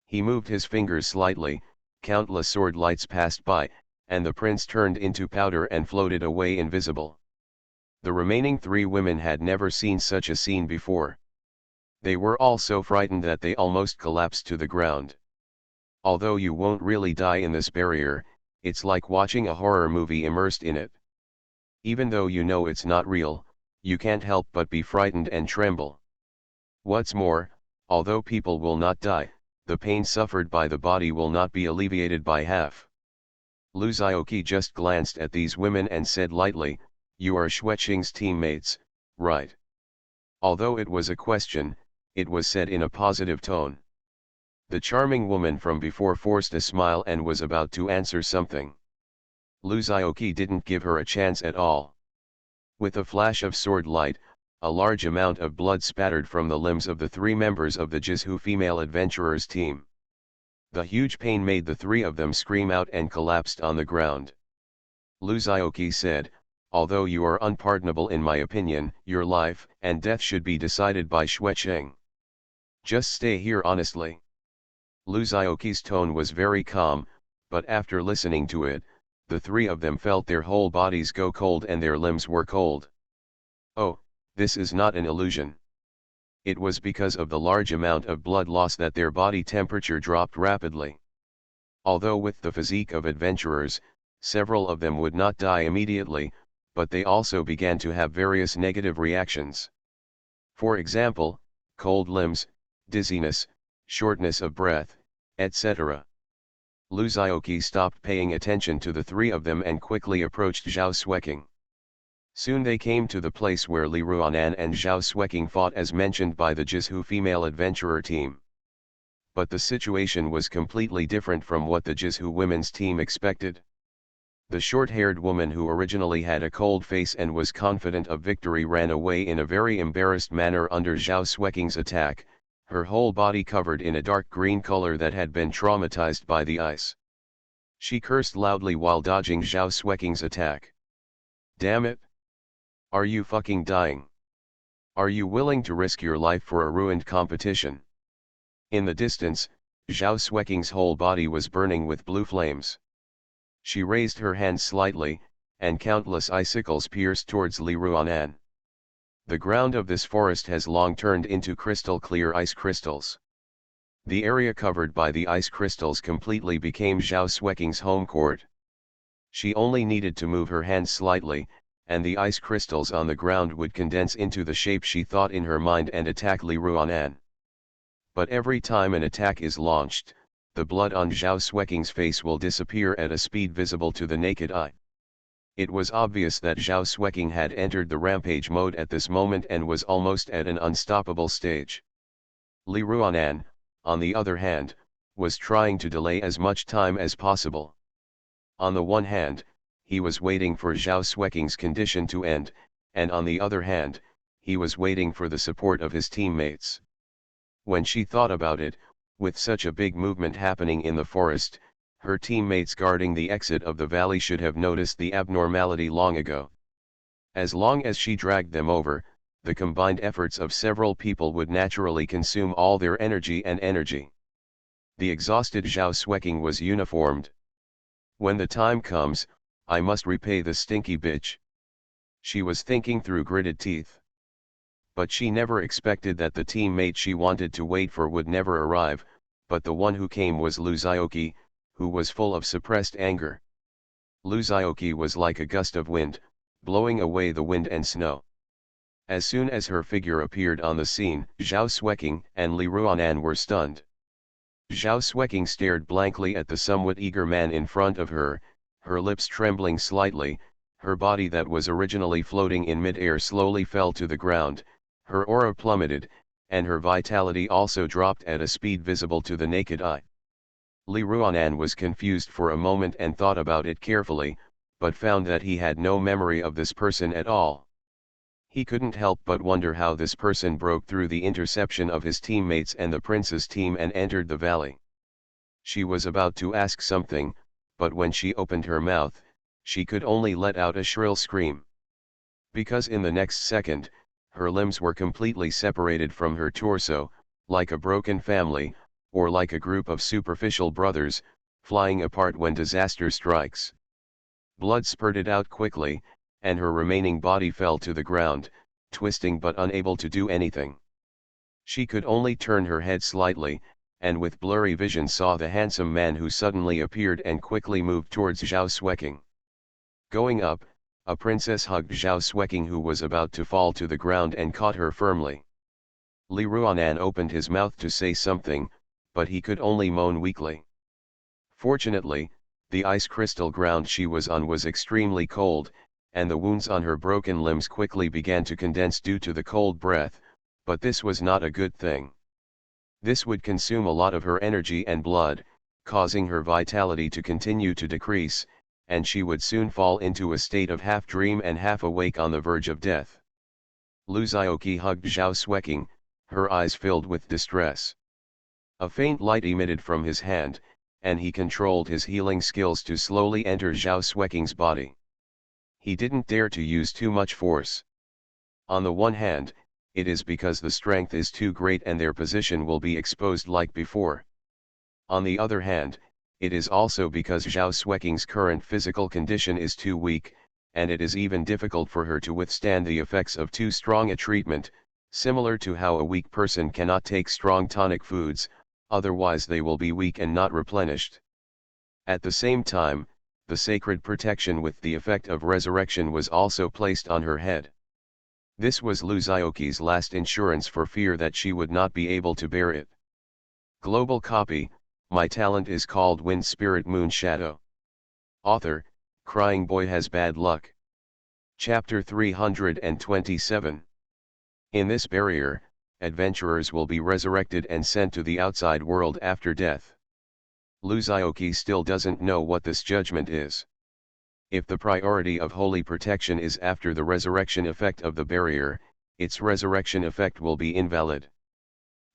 He moved his fingers slightly, countless sword lights passed by, and the prince turned into powder and floated away invisible. The remaining 3 women had never seen such a scene before. They were all so frightened that they almost collapsed to the ground. Although you won't really die in this barrier, it's like watching a horror movie immersed in it. Even though you know it's not real, you can't help but be frightened and tremble. What's more, although people will not die, the pain suffered by the body will not be alleviated by half. Lu Zioqi just glanced at these women and said lightly, "You are Xueqing's teammates, right?" Although it was a question, it was said in a positive tone. The charming woman from before forced a smile and was about to answer something. Lu Zioqi didn't give her a chance at all. With a flash of sword light, a large amount of blood spattered from the limbs of the 3 members of the Jizhu female adventurers team. The huge pain made the 3 of them scream out and collapsed on the ground. Lu Zioqi said, "Although you are unpardonable in my opinion, your life and death should be decided by Xueqing. Just stay here honestly." Lu Zioqi's tone was very calm, but after listening to it, the 3 of them felt their whole bodies go cold and their limbs were cold. Oh, this is not an illusion. It was because of the large amount of blood loss that their body temperature dropped rapidly. Although with the physique of adventurers, several of them would not die immediately, but they also began to have various negative reactions. For example, cold limbs, dizziness, shortness of breath, etc. Lu Zhaoqi stopped paying attention to the three of them and quickly approached Zhao Xueqing. Soon they came to the place where Li Ruanan and Zhao Xueqing fought as mentioned by the Jizhu female adventurer team. But the situation was completely different from what the Jizhu women's team expected. The short-haired woman who originally had a cold face and was confident of victory ran away in a very embarrassed manner under Zhao Xueqing's attack, her whole body covered in a dark green color that had been traumatized by the ice. She cursed loudly while dodging Zhao Xueqing's attack. "Damn it! Are you fucking dying? Are you willing to risk your life for a ruined competition?" In the distance, Zhao Xueqing's whole body was burning with blue flames. She raised her hand slightly, and countless icicles pierced towards Li Ruanan. The ground of this forest has long turned into crystal clear ice crystals. The area covered by the ice crystals completely became Zhao Xueqing's home court. She only needed to move her hand slightly, and the ice crystals on the ground would condense into the shape she thought in her mind and attack Li Ruanan. But every time an attack is launched, the blood on Zhao Xueqing's face will disappear at a speed visible to the naked eye. It was obvious that Zhao Xueqing had entered the rampage mode at this moment and was almost at an unstoppable stage. Li Ruanan, on the other hand, was trying to delay as much time as possible. On the one hand, he was waiting for Zhao Xueqing's condition to end, and on the other hand, he was waiting for the support of his teammates. When she thought about it, with such a big movement happening in the forest, her teammates guarding the exit of the valley should have noticed the abnormality long ago. As long as she dragged them over, the combined efforts of several people would naturally consume all their energy. The exhausted Zhao Xueqing was uniformed. "When the time comes, I must repay the stinky bitch," she was thinking through gritted teeth. But she never expected that the teammate she wanted to wait for would never arrive, but the one who came was Lu Zhaoqi, who was full of suppressed anger. Lu Zhaoqi was like a gust of wind, blowing away the wind and snow. As soon as her figure appeared on the scene, Zhao Xueqing and Li Ruanan were stunned. Zhao Xueqing stared blankly at the somewhat eager man in front of her, her lips trembling slightly. Her body that was originally floating in mid-air slowly fell to the ground. Her aura plummeted, and her vitality also dropped at a speed visible to the naked eye. Li Ruanan was confused for a moment and thought about it carefully, but found that he had no memory of this person at all. He couldn't help but wonder how this person broke through the interception of his teammates and the prince's team and entered the valley. She was about to ask something, but when she opened her mouth, she could only let out a shrill scream. Because in the next second, her limbs were completely separated from her torso, like a broken family, or like a group of superficial brothers, flying apart when disaster strikes. Blood spurted out quickly, and her remaining body fell to the ground, twisting but unable to do anything. She could only turn her head slightly, and with blurry vision saw the handsome man who suddenly appeared and quickly moved towards Zhao Xueqing. Going up, a princess hugged Zhao Xueqing who was about to fall to the ground and caught her firmly. Li Ruanan opened his mouth to say something, but he could only moan weakly. Fortunately, the ice crystal ground she was on was extremely cold, and the wounds on her broken limbs quickly began to condense due to the cold breath, but this was not a good thing. This would consume a lot of her energy and blood, causing her vitality to continue to decrease, and she would soon fall into a state of half dream and half awake on the verge of death. Lu Zhaoqi hugged Zhao Xueqing, her eyes filled with distress. A faint light emitted from his hand, and he controlled his healing skills to slowly enter Zhao Xueqing's body. He didn't dare to use too much force. On the one hand, it is because the strength is too great and their position will be exposed like before. On the other hand, it is also because Zhao Xueqing's current physical condition is too weak, and it is even difficult for her to withstand the effects of too strong a treatment, similar to how a weak person cannot take strong tonic foods, otherwise they will be weak and not replenished. At the same time, the sacred protection with the effect of resurrection was also placed on her head. This was Lu Zhaoqi's last insurance for fear that she would not be able to bear it. Global copy, My talent is called Wind Spirit Moon Shadow. Author, Crying Boy Has Bad Luck. Chapter 327. In this barrier, adventurers will be resurrected and sent to the outside world after death. Luzaoki still doesn't know what this judgment is. If the priority of holy protection is after the resurrection effect of the barrier, its resurrection effect will be invalid.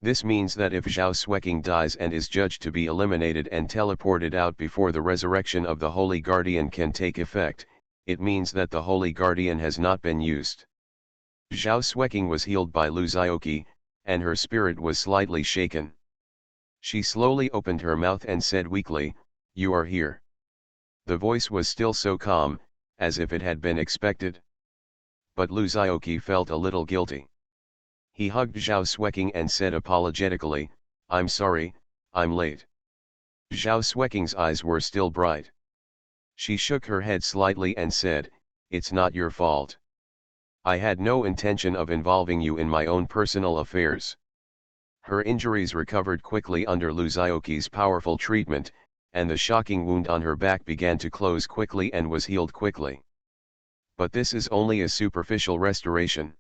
This means that if Zhao Xueqing dies and is judged to be eliminated and teleported out before the resurrection of the Holy Guardian can take effect, it means that the Holy Guardian has not been used. Zhao Xueqing was healed by Luzaoki, and her spirit was slightly shaken. She slowly opened her mouth and said weakly, "You are here." The voice was still so calm, as if it had been expected. But Luzaoki felt a little guilty. He hugged Zhao Xueqing and said apologetically, "I'm sorry, I'm late." Zhao Xueqing's eyes were still bright. She shook her head slightly and said, "It's not your fault. I had no intention of involving you in my own personal affairs." Her injuries recovered quickly under Luzaoki's powerful treatment, and the shocking wound on her back began to close quickly and was healed quickly. But this is only a superficial restoration.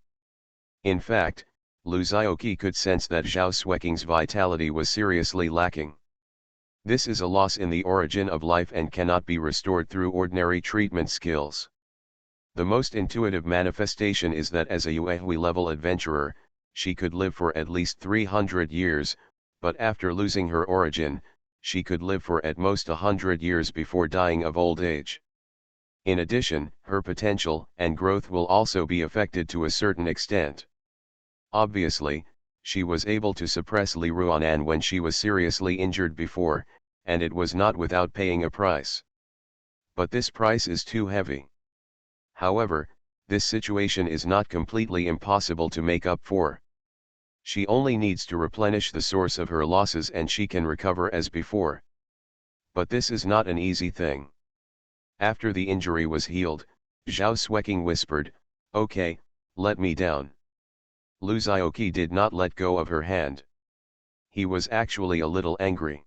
In fact, Luzaoki could sense that Zhao Xueqing's vitality was seriously lacking. This is a loss in the origin of life and cannot be restored through ordinary treatment skills. The most intuitive manifestation is that as a Yuehui level adventurer, she could live for at least 300 years, but after losing her origin, she could live for at most 100 years before dying of old age. In addition, her potential and growth will also be affected to a certain extent. Obviously, she was able to suppress Li Ruanan when she was seriously injured before, and it was not without paying a price. But this price is too heavy. However, this situation is not completely impossible to make up for. She only needs to replenish the source of her losses and she can recover as before. But this is not an easy thing. After the injury was healed, Zhao Xueqing whispered, "Okay, let me down." Luzaoki did not let go of her hand. He was actually a little angry.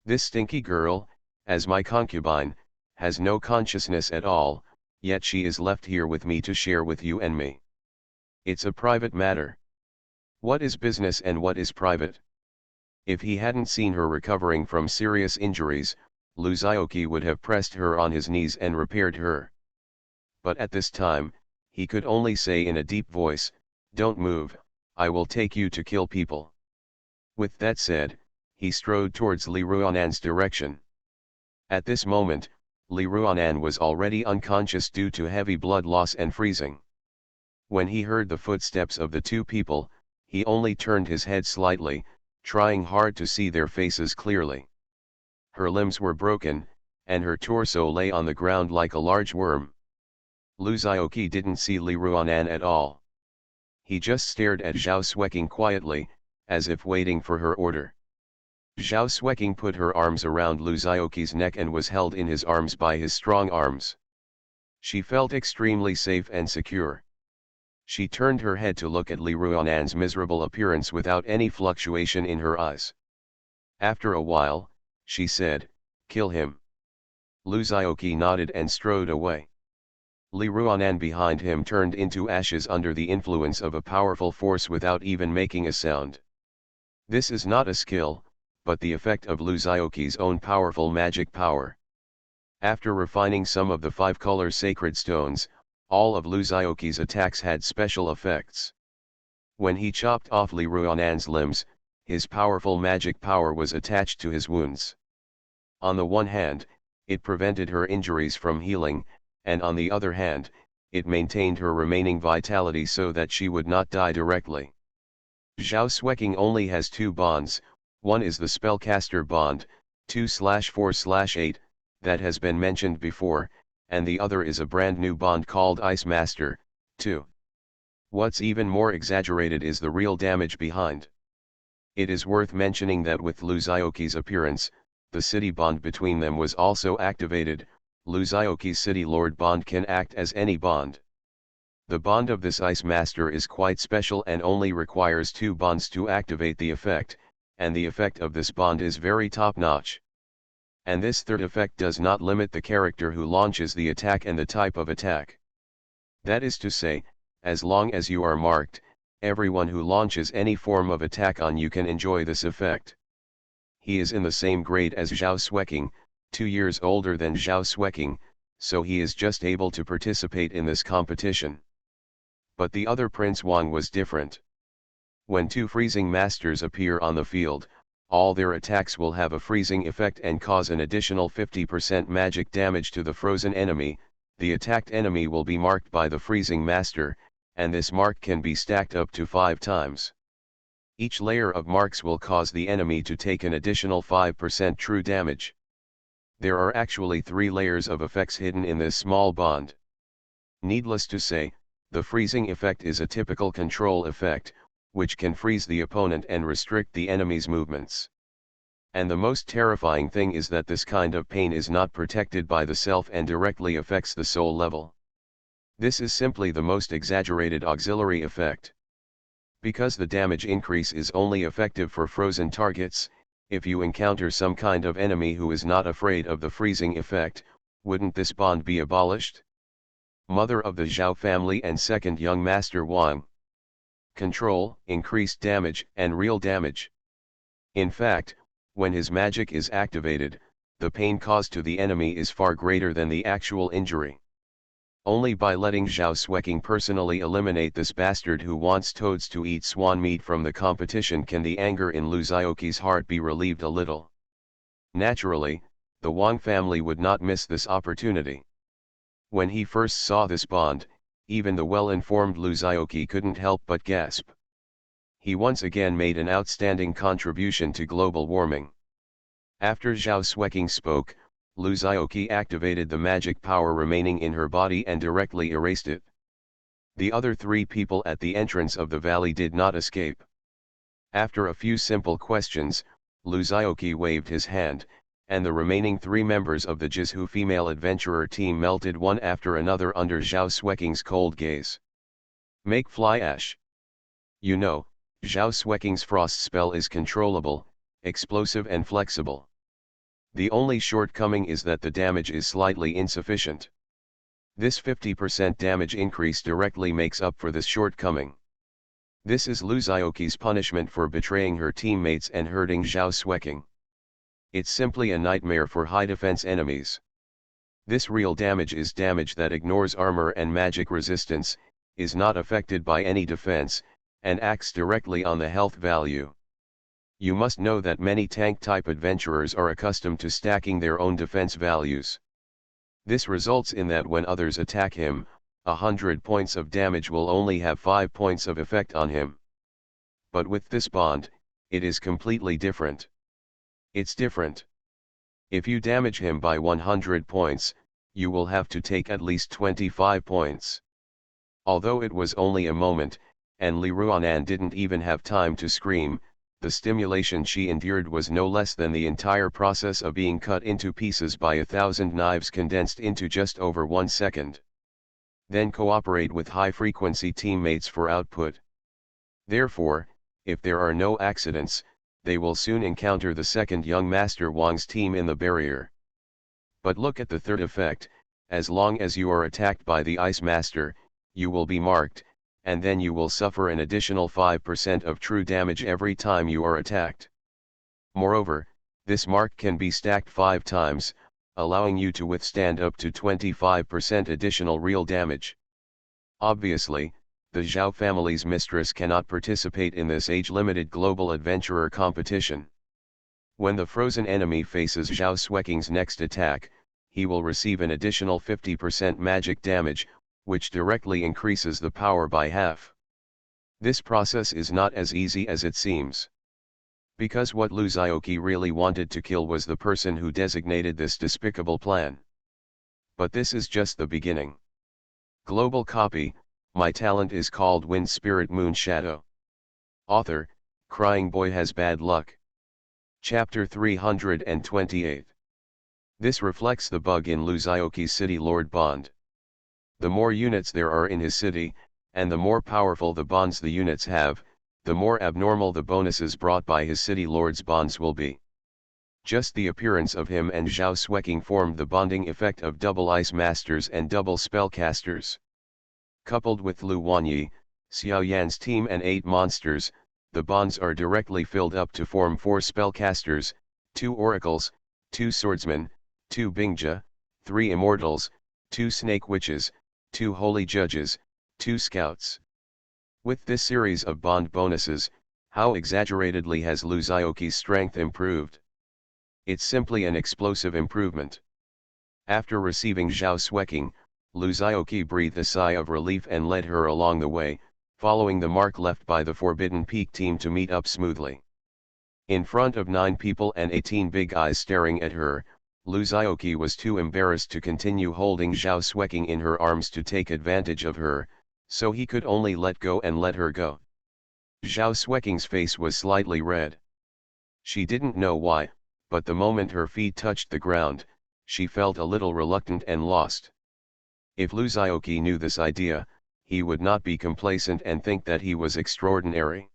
This stinky girl, as my concubine, has no consciousness at all, yet she is left here with me to share with you and me. It's a private matter. What is business and what is private? If he hadn't seen her recovering from serious injuries, Luzaoki would have pressed her on his knees and repaired her. But at this time, he could only say in a deep voice, "Don't move, I will take you to kill people." With that said, he strode towards Li Ruanan's direction. At this moment, Li Ruanan was already unconscious due to heavy blood loss and freezing. When he heard the footsteps of the two people, he only turned his head slightly, trying hard to see their faces clearly. Her limbs were broken, and her torso lay on the ground like a large worm. Luzaoki didn't see Li Ruanan at all. He just stared at Zhao Xueqing quietly, as if waiting for her order. Zhao Xueqing put her arms around Luzaoki's neck and was held in his arms by his strong arms. She felt extremely safe and secure. She turned her head to look at Li Ruanan's miserable appearance without any fluctuation in her eyes. After a while, she said, "Kill him." Luzaoki nodded and strode away. Li Ruanan behind him turned into ashes under the influence of a powerful force without even making a sound. This is not a skill, but the effect of Luzaoki's own powerful magic power. After refining some of the 5-color sacred stones, all of Luzaoki's attacks had special effects. When he chopped off Li Ruanan's limbs, his powerful magic power was attached to his wounds. On the one hand, it prevented her injuries from healing, and on the other hand, it maintained her remaining vitality so that she would not die directly. Zhao Xueqing only has 2 bonds. One is the Spellcaster Bond, 2/4/8, that has been mentioned before, and the other is a brand new bond called Ice Master, 2. What's even more exaggerated is the real damage behind. It is worth mentioning that with Luzaoki's appearance, the city bond between them was also activated. Luzaoki's City Lord bond can act as any bond. The bond of this Ice Master is quite special and only requires 2 bonds to activate the effect, and the effect of this bond is very top-notch. And this third effect does not limit the character who launches the attack and the type of attack. That is to say, as long as you are marked, everyone who launches any form of attack on you can enjoy this effect. He is in the same grade as Zhao Xueqing, 2 years older than Zhao Xueqing, so he is just able to participate in this competition. But the other Prince Wang was different. When two freezing masters appear on the field, all their attacks will have a freezing effect and cause an additional 50% magic damage to the frozen enemy. The attacked enemy will be marked by the freezing master, and this mark can be stacked up to 5 times. Each layer of marks will cause the enemy to take an additional 5% true damage. There are actually 3 layers of effects hidden in this small bond. Needless to say, the freezing effect is a typical control effect, which can freeze the opponent and restrict the enemy's movements. And the most terrifying thing is that this kind of pain is not protected by the self and directly affects the soul level. This is simply the most exaggerated auxiliary effect. Because the damage increase is only effective for frozen targets, if you encounter some kind of enemy who is not afraid of the freezing effect, wouldn't this bond be abolished? Mother of the Zhao family and second young master Wang. Control, increased damage, and real damage. In fact, when his magic is activated, the pain caused to the enemy is far greater than the actual injury. Only by letting Zhao Xueqing personally eliminate this bastard who wants toads to eat swan meat from the competition can the anger in Lu Xiaoqi's heart be relieved a little. Naturally, the Wang family would not miss this opportunity. When he first saw this bond, even the well-informed Lu Xiaoqi couldn't help but gasp. He once again made an outstanding contribution to global warming. After Zhao Xueqing spoke, Lu Xiaoqi activated the magic power remaining in her body and directly erased it. The other 3 people at the entrance of the valley did not escape. After a few simple questions, Lu Xiaoqi waved his hand, and the remaining 3 members of the Jizhu female adventurer team melted one after another under Zhao Xueqing's cold gaze. Make fly ash. You know, Zhao Xueqing's frost spell is controllable, explosive and flexible. The only shortcoming is that the damage is slightly insufficient. This 50% damage increase directly makes up for this shortcoming. This is Lu Xiaoqi's punishment for betraying her teammates and hurting Zhao Xueqing. It's simply a nightmare for high defense enemies. This real damage is damage that ignores armor and magic resistance, is not affected by any defense, and acts directly on the health value. You must know that many tank-type adventurers are accustomed to stacking their own defense values. This results in that when others attack him, 100 points of damage will only have 5 points of effect on him. But with this bond, it is completely different. It's different. If you damage him by 100 points, you will have to take at least 25 points. Although it was only a moment, and Li Ruanan didn't even have time to scream, the stimulation she endured was no less than the entire process of being cut into pieces by 1,000 knives condensed into just over 1 second. Then cooperate with high-frequency teammates for output. Therefore, if there are no accidents, they will soon encounter the second young Master Wang's team in the barrier. But look at the third effect: as long as you are attacked by the Ice Master, you will be marked, and then you will suffer an additional 5% of true damage every time you are attacked. Moreover, this mark can be stacked 5 times, allowing you to withstand up to 25% additional real damage. Obviously, the Zhao family's mistress cannot participate in this age-limited global adventurer competition. When the frozen enemy faces Zhao Xueqing's next attack, he will receive an additional 50% magic damage, which directly increases the power by half. This process is not as easy as it seems. Because what Lu Xiaoqi really wanted to kill was the person who designated this despicable plan. But this is just the beginning. Global copy: My talent is called Wind Spirit Moon Shadow. Author: Crying Boy Has Bad Luck. Chapter 328. This reflects the bug in Lu Xiaoqi's City Lord bond. The more units there are in his city, and the more powerful the bonds the units have, the more abnormal the bonuses brought by his city lord's bonds will be. Just the appearance of him and Zhao Xueqing formed the bonding effect of double ice masters and double spellcasters. Coupled with Lu Wanyi, Xiao Yan's team and 8 monsters, the bonds are directly filled up to form 4 spellcasters, 2 oracles, 2 swordsmen, 2 Bingjia, 3 immortals, 2 snake witches, 2 holy judges, 2 scouts. With this series of bond bonuses, how exaggeratedly has Lu Xiaoqi's strength improved? It's simply an explosive improvement. After receiving Zhao Xueqing, Lu Xiaoqi breathed a sigh of relief and led her along the way, following the mark left by the Forbidden Peak team to meet up smoothly. In front of 9 people and 18 big eyes staring at her, Lu Xiaoqi was too embarrassed to continue holding Zhao Xueqing in her arms to take advantage of her, so he could only let go and let her go. Zhao Xueqing's face was slightly red. She didn't know why, but the moment her feet touched the ground, she felt a little reluctant and lost. If Lu Xiaoqi knew this idea, he would not be complacent and think that he was extraordinary.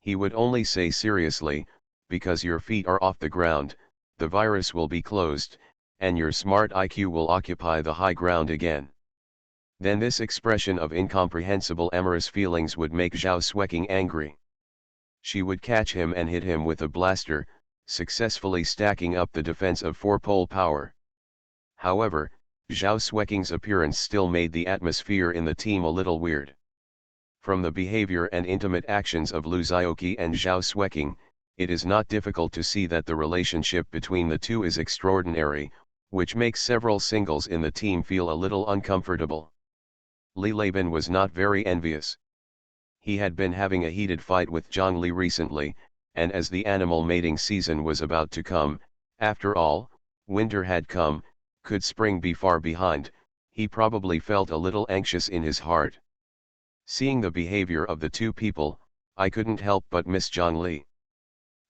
He would only say seriously, because your feet are off the ground, the virus will be closed, and your smart IQ will occupy the high ground again. Then this expression of incomprehensible amorous feelings would make Zhao Xueqing angry. She would catch him and hit him with a blaster, successfully stacking up the defense of 4-pole power. However, Zhao Xueqing's appearance still made the atmosphere in the team a little weird. From the behavior and intimate actions of Lu Xiaoqi and Zhao Xueqing, it is not difficult to see that the relationship between the two is extraordinary, which makes several singles in the team feel a little uncomfortable. Li Leiban was not very envious. He had been having a heated fight with Zhang Li recently, and as the animal mating season was about to come, after all, winter had come, could spring be far behind, he probably felt a little anxious in his heart. Seeing the behavior of the two people, I couldn't help but miss Zhang Li.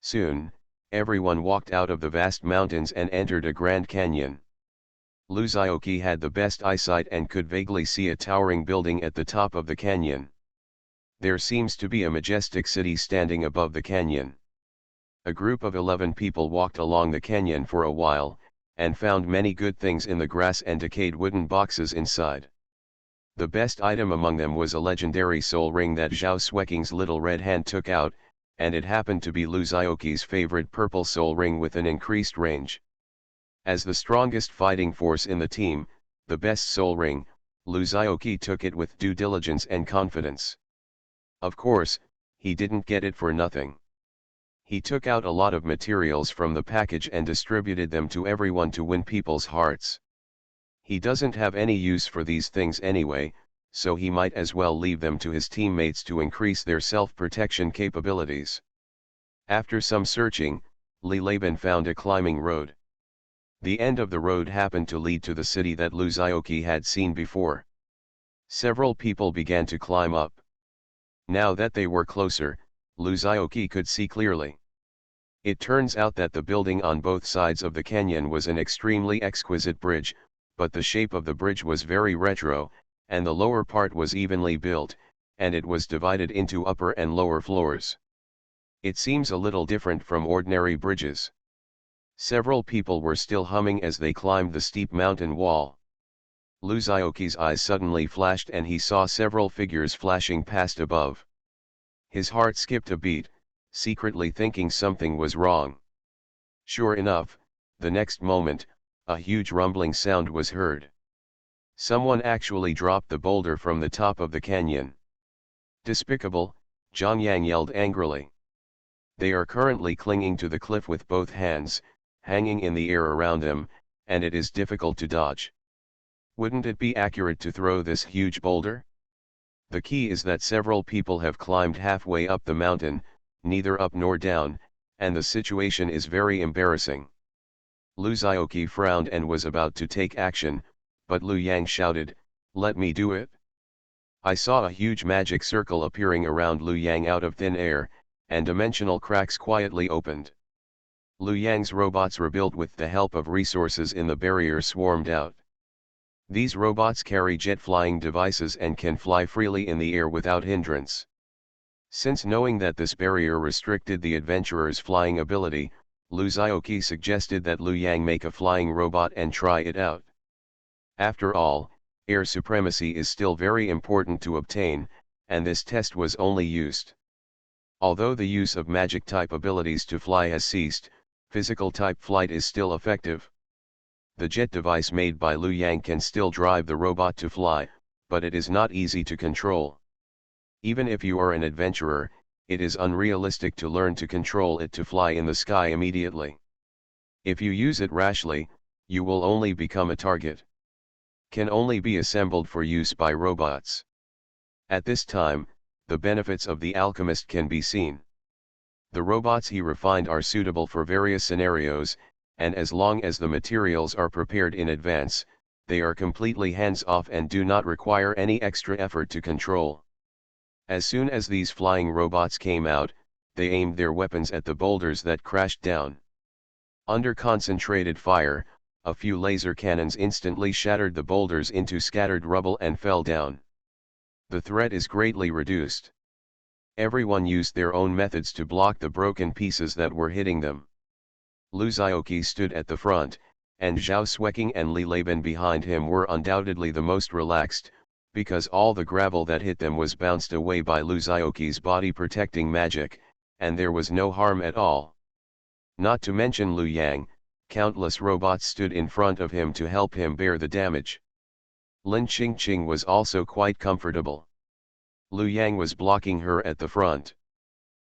Soon, everyone walked out of the vast mountains and entered a grand canyon. Lu Xiaoqi had the best eyesight and could vaguely see a towering building at the top of the canyon. There seems to be a majestic city standing above the canyon. A group of 11 people walked along the canyon for a while, and found many good things in the grass and decayed wooden boxes inside. The best item among them was a legendary soul ring that Zhao Xueqing's little red hand took out, and it happened to be Lu Xiaoqi's favorite purple soul ring with an increased range. As the strongest fighting force in the team, the best soul ring, Lu Xiaoqi took it with due diligence and confidence. Of course, he didn't get it for nothing. He took out a lot of materials from the package and distributed them to everyone to win people's hearts. He doesn't have any use for these things anyway, so he might as well leave them to his teammates to increase their self-protection capabilities. After some searching, Li Leiban found a climbing road. The end of the road happened to lead to the city that Lu Xiaoqi had seen before. Several people began to climb up. Now that they were closer, Lu Xiaoqi could see clearly. It turns out that the building on both sides of the canyon was an extremely exquisite bridge, but the shape of the bridge was very retro, and the lower part was evenly built, and it was divided into upper and lower floors. It seems a little different from ordinary bridges. Several people were still humming as they climbed the steep mountain wall. Lu Xiaoqi's eyes suddenly flashed and he saw several figures flashing past above. His heart skipped a beat, secretly thinking something was wrong. Sure enough, the next moment, a huge rumbling sound was heard. Someone actually dropped the boulder from the top of the canyon. Despicable, Zhang Yang yelled angrily. They are currently clinging to the cliff with both hands, hanging in the air around them, and it is difficult to dodge. Wouldn't it be accurate to throw this huge boulder? The key is that several people have climbed halfway up the mountain, neither up nor down, and the situation is very embarrassing. Lu Xiaoqi frowned and was about to take action, but Lu Yang shouted, "Let me do it." I saw a huge magic circle appearing around Lu Yang out of thin air, and dimensional cracks quietly opened. Lu Yang's robots rebuilt with the help of resources in the barrier swarmed out. These robots carry jet flying devices and can fly freely in the air without hindrance. Since knowing that this barrier restricted the adventurer's flying ability, Lu Zhaoqi suggested that Lu Yang make a flying robot and try it out. After all, air supremacy is still very important to obtain, and this test was only used. Although the use of magic-type abilities to fly has ceased, physical-type flight is still effective. The jet device made by Lu Yang can still drive the robot to fly, but it is not easy to control. Even if you are an adventurer, it is unrealistic to learn to control it to fly in the sky immediately. If you use it rashly, you will only become a target. Can only be assembled for use by robots. At this time, the benefits of the alchemist can be seen. The robots he refined are suitable for various scenarios, and as long as the materials are prepared in advance, they are completely hands-off and do not require any extra effort to control. As soon as these flying robots came out, they aimed their weapons at the boulders that crashed down. Under concentrated fire, a few laser cannons instantly shattered the boulders into scattered rubble and fell down. The threat is greatly reduced. Everyone used their own methods to block the broken pieces that were hitting them. Lu Zhaoqi stood at the front, and Zhao Xueqing and Li Leiban behind him were undoubtedly the most relaxed, because all the gravel that hit them was bounced away by Lu Zhaoqi's body protecting magic, and there was no harm at all. Not to mention Lu Yang, countless robots stood in front of him to help him bear the damage. Lin Qingqing was also quite comfortable. Lu Yang was blocking her at the front.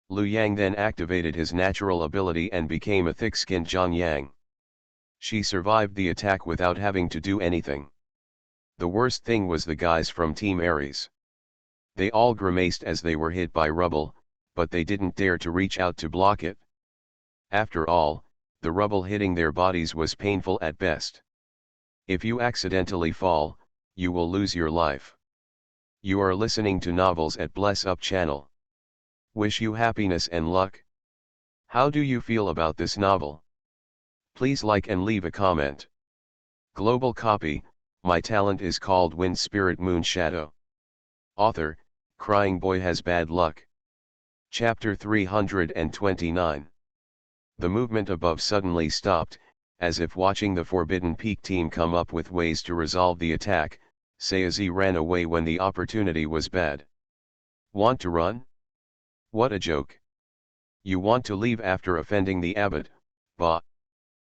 Lu Yang then activated his natural ability and became a thick-skinned Zhang Yang. She survived the attack without having to do anything. The worst thing was the guys from Team Ares. They all grimaced as they were hit by rubble, but they didn't dare to reach out to block it. After all, the rubble hitting their bodies was painful at best. If you accidentally fall, you will lose your life. You are listening to Novels at Bless Up channel. Wish you happiness and luck. How do you feel about this novel? Please like and leave a comment. Global copy. My talent is called Wind Spirit Moon Shadow. Author, Crying Boy Has Bad Luck. Chapter 329. The movement above suddenly stopped, as if watching the Forbidden Peak team come up with ways to resolve the attack. Sayazi ran away when the opportunity was bad. Want to run? What a joke. You want to leave after offending the abbot, bah.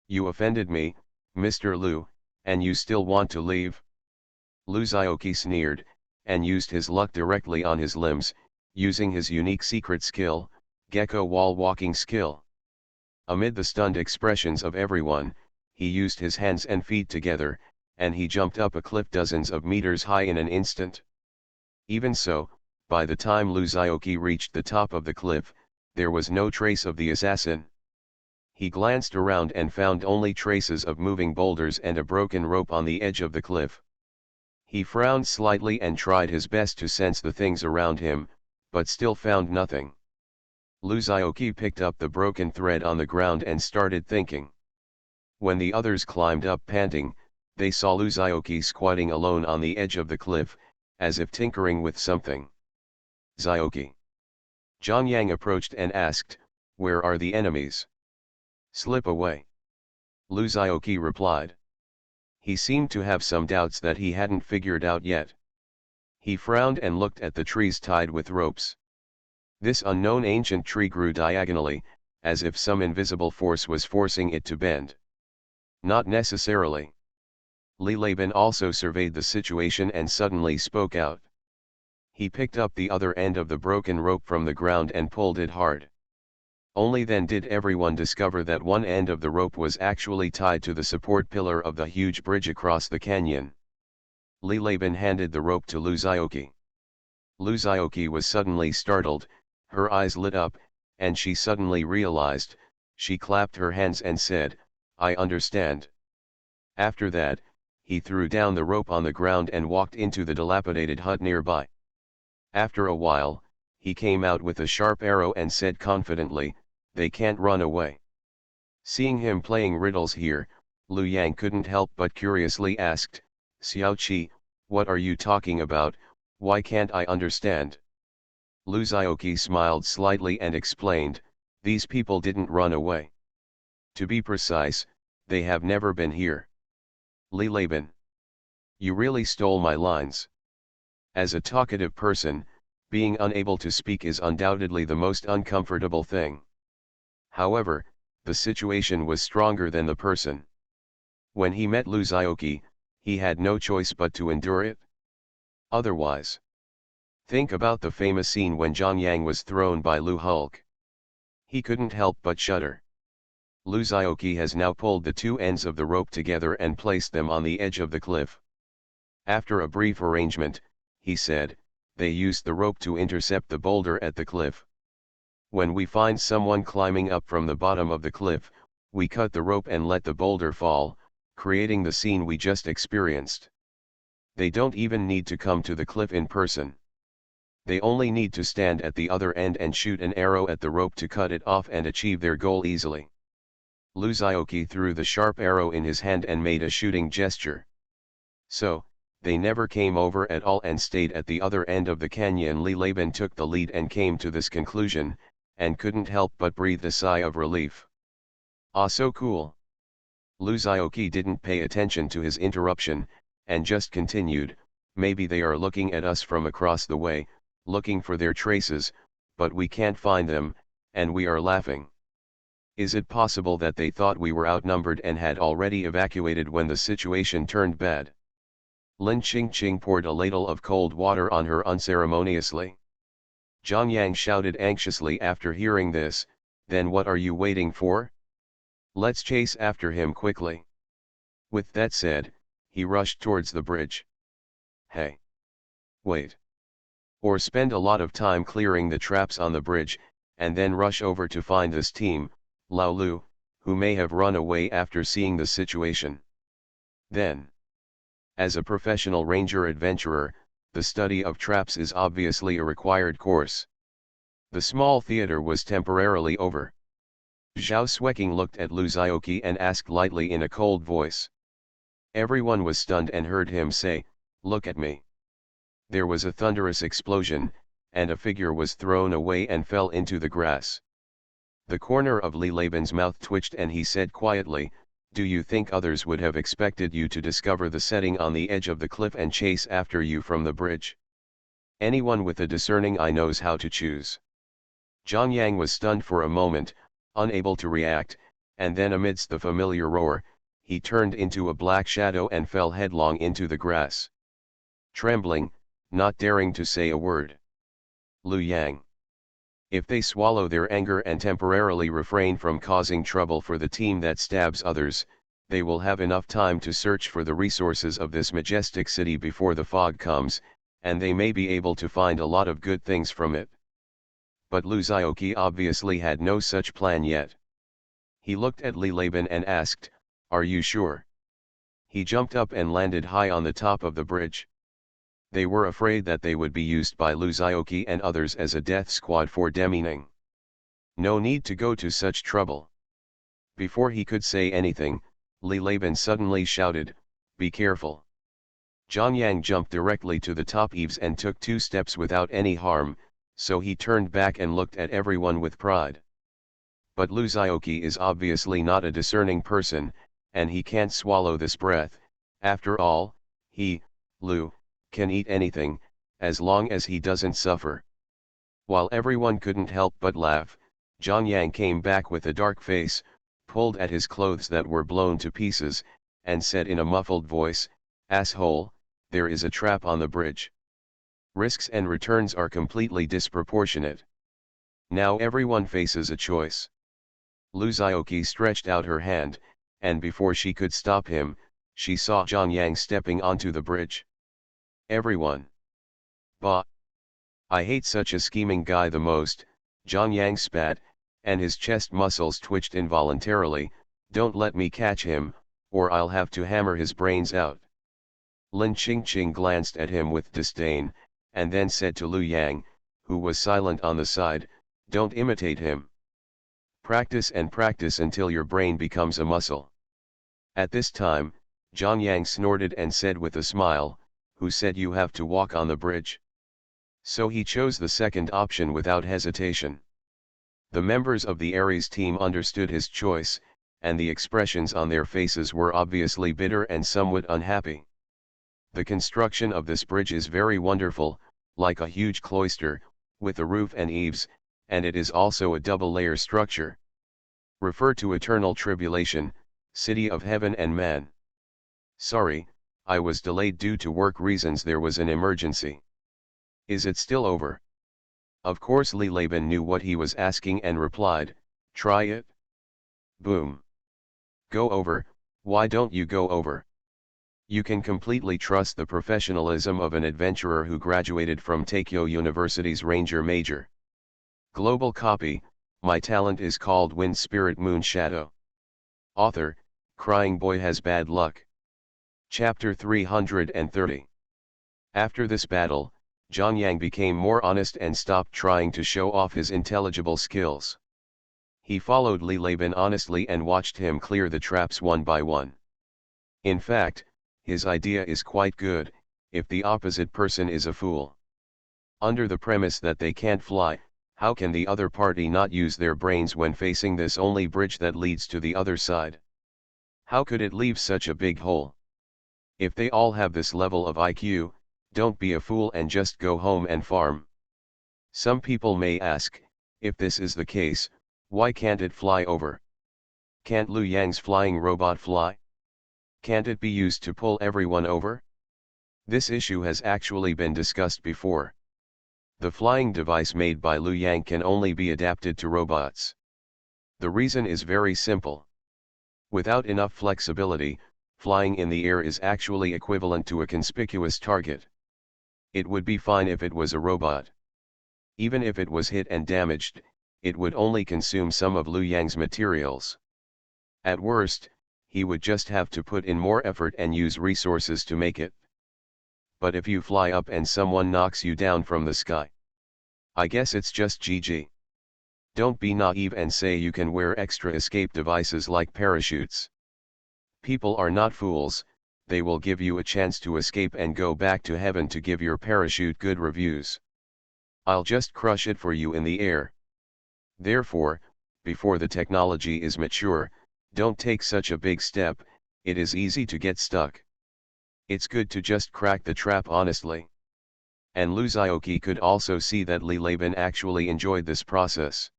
You offended me, Mr. Lu, and you still want to leave? Lu Zhaoqi sneered, and used his luck directly on his limbs, using his unique secret skill, Gecko Wall Walking skill. Amid the stunned expressions of everyone, he used his hands and feet together, and he jumped up a cliff dozens of meters high in an instant. Even so, by the time Lu Zhaoqi reached the top of the cliff, there was no trace of the assassin. He glanced around and found only traces of moving boulders and a broken rope on the edge of the cliff. He frowned slightly and tried his best to sense the things around him, but still found nothing. Lu Zhaoqi picked up the broken thread on the ground and started thinking. When the others climbed up panting, they saw Lu Zhaoqi squatting alone on the edge of the cliff, as if tinkering with something. Zhaoqi. Zhang Yang approached and asked, "Where are the enemies?" "Slip away." Lu Zhaoqi replied. He seemed to have some doubts that he hadn't figured out yet. He frowned and looked at the trees tied with ropes. This unknown ancient tree grew diagonally, as if some invisible force was forcing it to bend. Not necessarily. Li Leiban also surveyed the situation and suddenly spoke out. He picked up the other end of the broken rope from the ground and pulled it hard. Only then did everyone discover that one end of the rope was actually tied to the support pillar of the huge bridge across the canyon. Li Leiban handed the rope to Lu Zhaoqi. Lu Zhaoqi was suddenly startled, her eyes lit up, and she suddenly realized. She clapped her hands and said, "I understand." After that, he threw down the rope on the ground and walked into the dilapidated hut nearby. After a while, he came out with a sharp arrow and said confidently, "They can't run away." Seeing him playing riddles here, Lu Yang couldn't help but curiously asked, "Xiao Qi, what are you talking about? Why can't I understand?" Lu Zhaoqi smiled slightly and explained, these people didn't run away. To be precise, they have never been here. Li Laban. You really stole my lines. As a talkative person, being unable to speak is undoubtedly the most uncomfortable thing. However, the situation was stronger than the person. When he met Lu Zhaoqi, he had no choice but to endure it. Otherwise, think about the famous scene when Zhang Yang was thrown by Lu Hulk. He couldn't help but shudder. Lu Zhaoqi has now pulled the two ends of the rope together and placed them on the edge of the cliff. After a brief arrangement, he said, they used the rope to intercept the boulder at the cliff. When we find someone climbing up from the bottom of the cliff, we cut the rope and let the boulder fall, creating the scene we just experienced. They don't even need to come to the cliff in person. They only need to stand at the other end and shoot an arrow at the rope to cut it off and achieve their goal easily. Lu Zhaoqi threw the sharp arrow in his hand and made a shooting gesture. So, they never came over at all and stayed at the other end of the canyon. Li Laban took the lead and came to this conclusion, and couldn't help but breathe a sigh of relief. Ah, so cool. Lu Zhaoqi didn't pay attention to his interruption, and just continued, maybe they are looking at us from across the way, looking for their traces, but we can't find them, and we are laughing. Is it possible that they thought we were outnumbered and had already evacuated when the situation turned bad? Lin Qingqing poured a ladle of cold water on her unceremoniously. Zhang Yang shouted anxiously after hearing this, then what are you waiting for? Let's chase after him quickly. With that said, he rushed towards the bridge. Hey! Wait! Or spend a lot of time clearing the traps on the bridge, and then rush over to find this team, Lao Lu, who may have run away after seeing the situation. Then, as a professional ranger adventurer, the study of traps is obviously a required course. The small theater was temporarily over. Zhao Xueqing looked at Lu Zhaoqi and asked lightly in a cold voice. Everyone was stunned and heard him say, look at me. There was a thunderous explosion, and a figure was thrown away and fell into the grass. The corner of Li Laban's mouth twitched and he said quietly, do you think others would have expected you to discover the setting on the edge of the cliff and chase after you from the bridge? Anyone with a discerning eye knows how to choose. Zhang Yang was stunned for a moment, unable to react, and then amidst the familiar roar, he turned into a black shadow and fell headlong into the grass. Trembling, not daring to say a word. Lu Yang. If they swallow their anger and temporarily refrain from causing trouble for the team that stabs others, they will have enough time to search for the resources of this majestic city before the fog comes, and they may be able to find a lot of good things from it. But Lu Zhaoqi obviously had no such plan yet. He looked at Li Laban and asked, are you sure? He jumped up and landed high on the top of the bridge. They were afraid that they would be used by Lu Zhaoqi and others as a death squad for demining. No need to go to such trouble. Before he could say anything, Li Laban suddenly shouted, be careful. Zhang Yang jumped directly to the top eaves and took 2 steps without any harm, so he turned back and looked at everyone with pride. But Lu Zhaoqi is obviously not a discerning person, and he can't swallow this breath. After all, he, Lu, can eat anything, as long as he doesn't suffer. While everyone couldn't help but laugh, Zhang Yang came back with a dark face, pulled at his clothes that were blown to pieces, and said in a muffled voice, asshole, there is a trap on the bridge. Risks and returns are completely disproportionate. Now everyone faces a choice. Lu Zhaoqi stretched out her hand, and before she could stop him, she saw Zhang Yang stepping onto the bridge. Everyone. Bah! I hate such a scheming guy the most, Zhang Yang spat, and his chest muscles twitched involuntarily, don't let me catch him, or I'll have to hammer his brains out. Lin Qingqing glanced at him with disdain, and then said to Lu Yang, who was silent on the side, don't imitate him. Practice and practice until your brain becomes a muscle. At this time, Zhang Yang snorted and said with a smile, who said you have to walk on the bridge? So he chose the second option without hesitation. The members of the Ares team understood his choice, and the expressions on their faces were obviously bitter and somewhat unhappy. The construction of this bridge is very wonderful, like a huge cloister, with a roof and eaves, and it is also a double-layer structure. Refer to Eternal Tribulation, City of Heaven and Man. Sorry, I was delayed due to work reasons. There was an emergency. Is it still over? Of course Laban knew what he was asking and replied, try it. Boom. Go over, why don't you go over? You can completely trust the professionalism of an adventurer who graduated from Takeo University's Ranger Major. Global copy, my talent is called Wind Spirit Moon Shadow. Author, Crying Boy Has Bad Luck. Chapter 330. After this battle, Zhang Yang became more honest and stopped trying to show off his intelligible skills. He followed Laban honestly and watched him clear the traps one by one. In fact, his idea is quite good, if the opposite person is a fool. Under the premise that they can't fly, how can the other party not use their brains when facing this only bridge that leads to the other side? How could it leave such a big hole? If they all have this level of IQ, don't be a fool and just go home and farm. Some people may ask, if this is the case, why can't it fly over? Can't Liu Yang's flying robot fly? Can't it be used to pull everyone over? This issue has actually been discussed before. The flying device made by Liu Yang can only be adapted to robots. The reason is very simple. Without enough flexibility, flying in the air is actually equivalent to a conspicuous target. It would be fine if it was a robot. Even if it was hit and damaged, it would only consume some of Liu Yang's materials. At worst, he would just have to put in more effort and use resources to make it. But if you fly up and someone knocks you down from the sky, I guess it's just GG. Don't be naive and say you can wear extra escape devices like parachutes. People are not fools, they will give you a chance to escape and go back to heaven to give your parachute good reviews. I'll just crush it for you in the air. Therefore, before the technology is mature, don't take such a big step, it is easy to get stuck. It's good to just crack the trap honestly. And Liu Zhaoqi could also see that Laban actually enjoyed this process.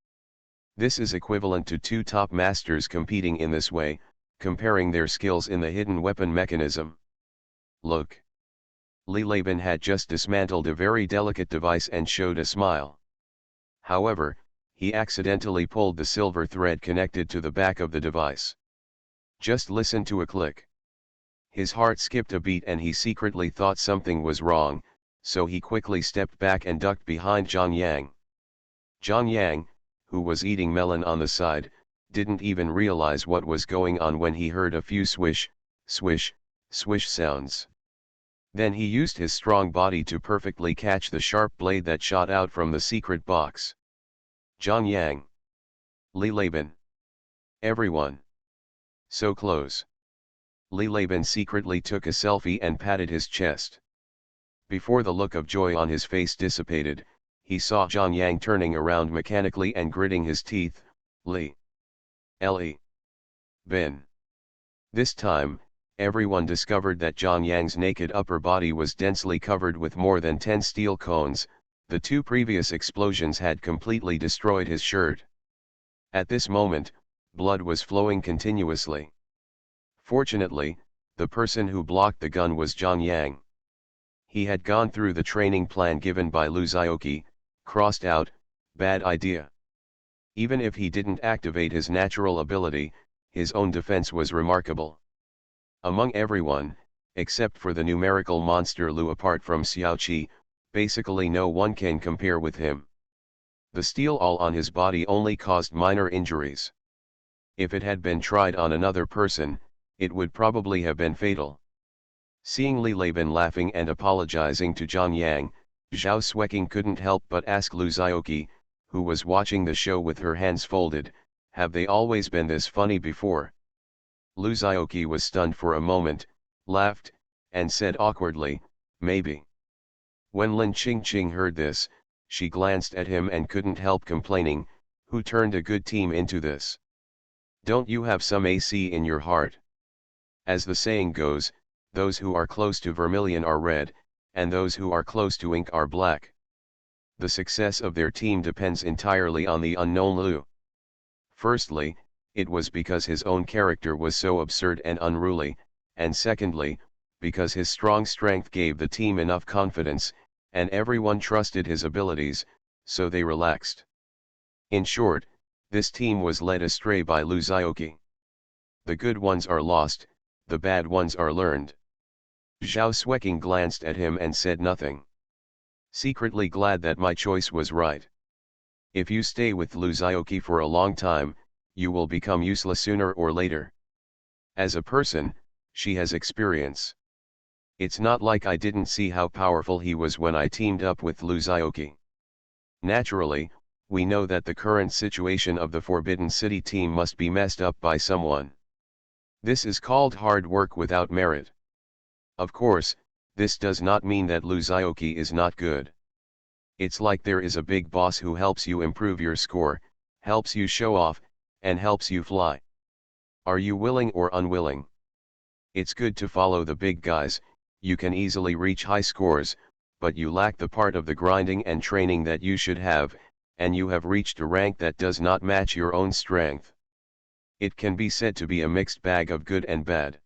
This is equivalent to two top masters competing in this way, comparing their skills in the hidden weapon mechanism. Look. Laban had just dismantled a very delicate device and showed a smile. However, he accidentally pulled the silver thread connected to the back of the device. Just listen to a click. His heart skipped a beat and he secretly thought something was wrong, so he quickly stepped back and ducked behind Zhang Yang. Zhang Yang, who was eating melon on the side, didn't even realize what was going on when he heard a few swish, swish, swish sounds. Then he used his strong body to perfectly catch the sharp blade that shot out from the secret box. Zhang Yang. Laban. Everyone. So close. Laban secretly took a selfie and patted his chest. Before the look of joy on his face dissipated, he saw Zhang Yang turning around mechanically and gritting his teeth. Ben. This time, everyone discovered that Zhang Yang's naked upper body was densely covered with more than 10 steel cones. The two previous explosions had completely destroyed his shirt. At this moment, blood was flowing continuously. Fortunately, the person who blocked the gun was Zhang Yang. He had gone through the training plan given by Liu Zhaoqi, crossed out, bad idea. Even if he didn't activate his natural ability, his own defense was remarkable. Among everyone, except for the numerical monster Liu apart from Xiaoqi, basically no one can compare with him. The steel all on his body only caused minor injuries. If it had been tried on another person, it would probably have been fatal. Seeing Laban laughing and apologizing to Zhang Yang, Zhao Xueqing couldn't help but ask Liu Zhaoqi, who was watching the show with her hands folded, have they always been this funny before? Liu Zhaoqi was stunned for a moment, laughed, and said awkwardly, maybe. When Lin Qingqing heard this, she glanced at him and couldn't help complaining, "Who turned a good team into this? Don't you have some AC in your heart?" As the saying goes, those who are close to vermilion are red, and those who are close to ink are black. The success of their team depends entirely on the unknown Lu. Firstly, it was because his own character was so absurd and unruly, and secondly, because his strong strength gave the team enough confidence, and everyone trusted his abilities, so they relaxed. In short, this team was led astray by Lu Xiaoqi. The good ones are lost, the bad ones are learned. Zhao Xueqing glanced at him and said nothing. Secretly glad that my choice was right. If you stay with Lu Xiaoqi for a long time, you will become useless sooner or later. As a person, she has experience. It's not like I didn't see how powerful he was when I teamed up with Lu Xiaoqi. Naturally, we know that the current situation of the Forbidden City team must be messed up by someone. This is called hard work without merit. Of course, this does not mean that Lu Xiaoqi is not good. It's like there is a big boss who helps you improve your score, helps you show off, and helps you fly. Are you willing or unwilling? It's good to follow the big guys, you can easily reach high scores, but you lack the part of the grinding and training that you should have, and you have reached a rank that does not match your own strength. It can be said to be a mixed bag of good and bad.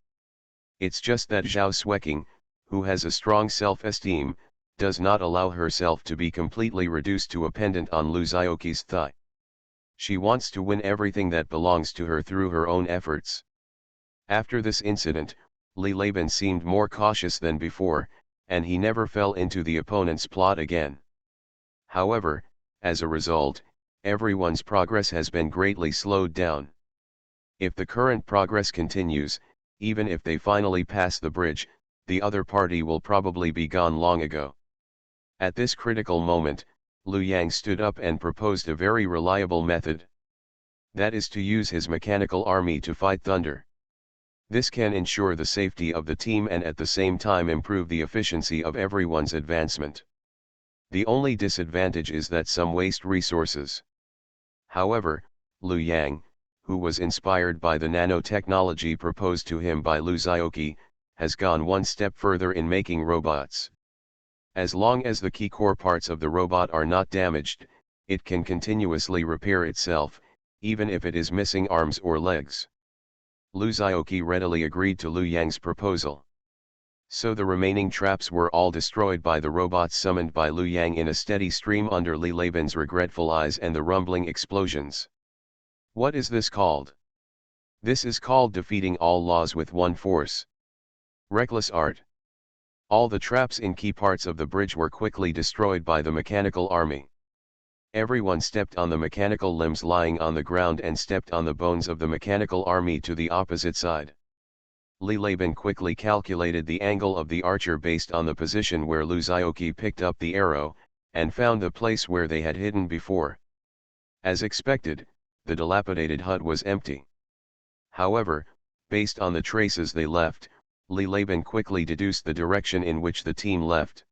It's just that Zhao Xueqing, who has a strong self-esteem, does not allow herself to be completely reduced to a pendant on Lu Xiaoqi's thigh. She wants to win everything that belongs to her through her own efforts. After this incident, Li Laban seemed more cautious than before, and he never fell into the opponent's plot again. However, as a result, everyone's progress has been greatly slowed down. If the current progress continues, even if they finally pass the bridge, the other party will probably be gone long ago. At this critical moment, Liu Yang stood up and proposed a very reliable method. That is to use his mechanical army to fight Thunder. This can ensure the safety of the team and at the same time improve the efficiency of everyone's advancement. The only disadvantage is that some waste resources. However, Liu Yang, who was inspired by the nanotechnology proposed to him by Lu Xiaoqi, has gone one step further in making robots. As long as the key core parts of the robot are not damaged, it can continuously repair itself, even if it is missing arms or legs. Lu Xiaoqi readily agreed to Liu Yang's proposal. So the remaining traps were all destroyed by the robots summoned by Liu Yang in a steady stream under Li Laban's regretful eyes and the rumbling explosions. What is this called? This is called defeating all laws with one force. Reckless art. All the traps in key parts of the bridge were quickly destroyed by the mechanical army. Everyone stepped on the mechanical limbs lying on the ground and stepped on the bones of the mechanical army to the opposite side. Li Laban quickly calculated the angle of the archer based on the position where Lu Xiaoqi picked up the arrow, and found the place where they had hidden before. As expected, the dilapidated hut was empty. However, based on the traces they left, Li Laban quickly deduced the direction in which the team left.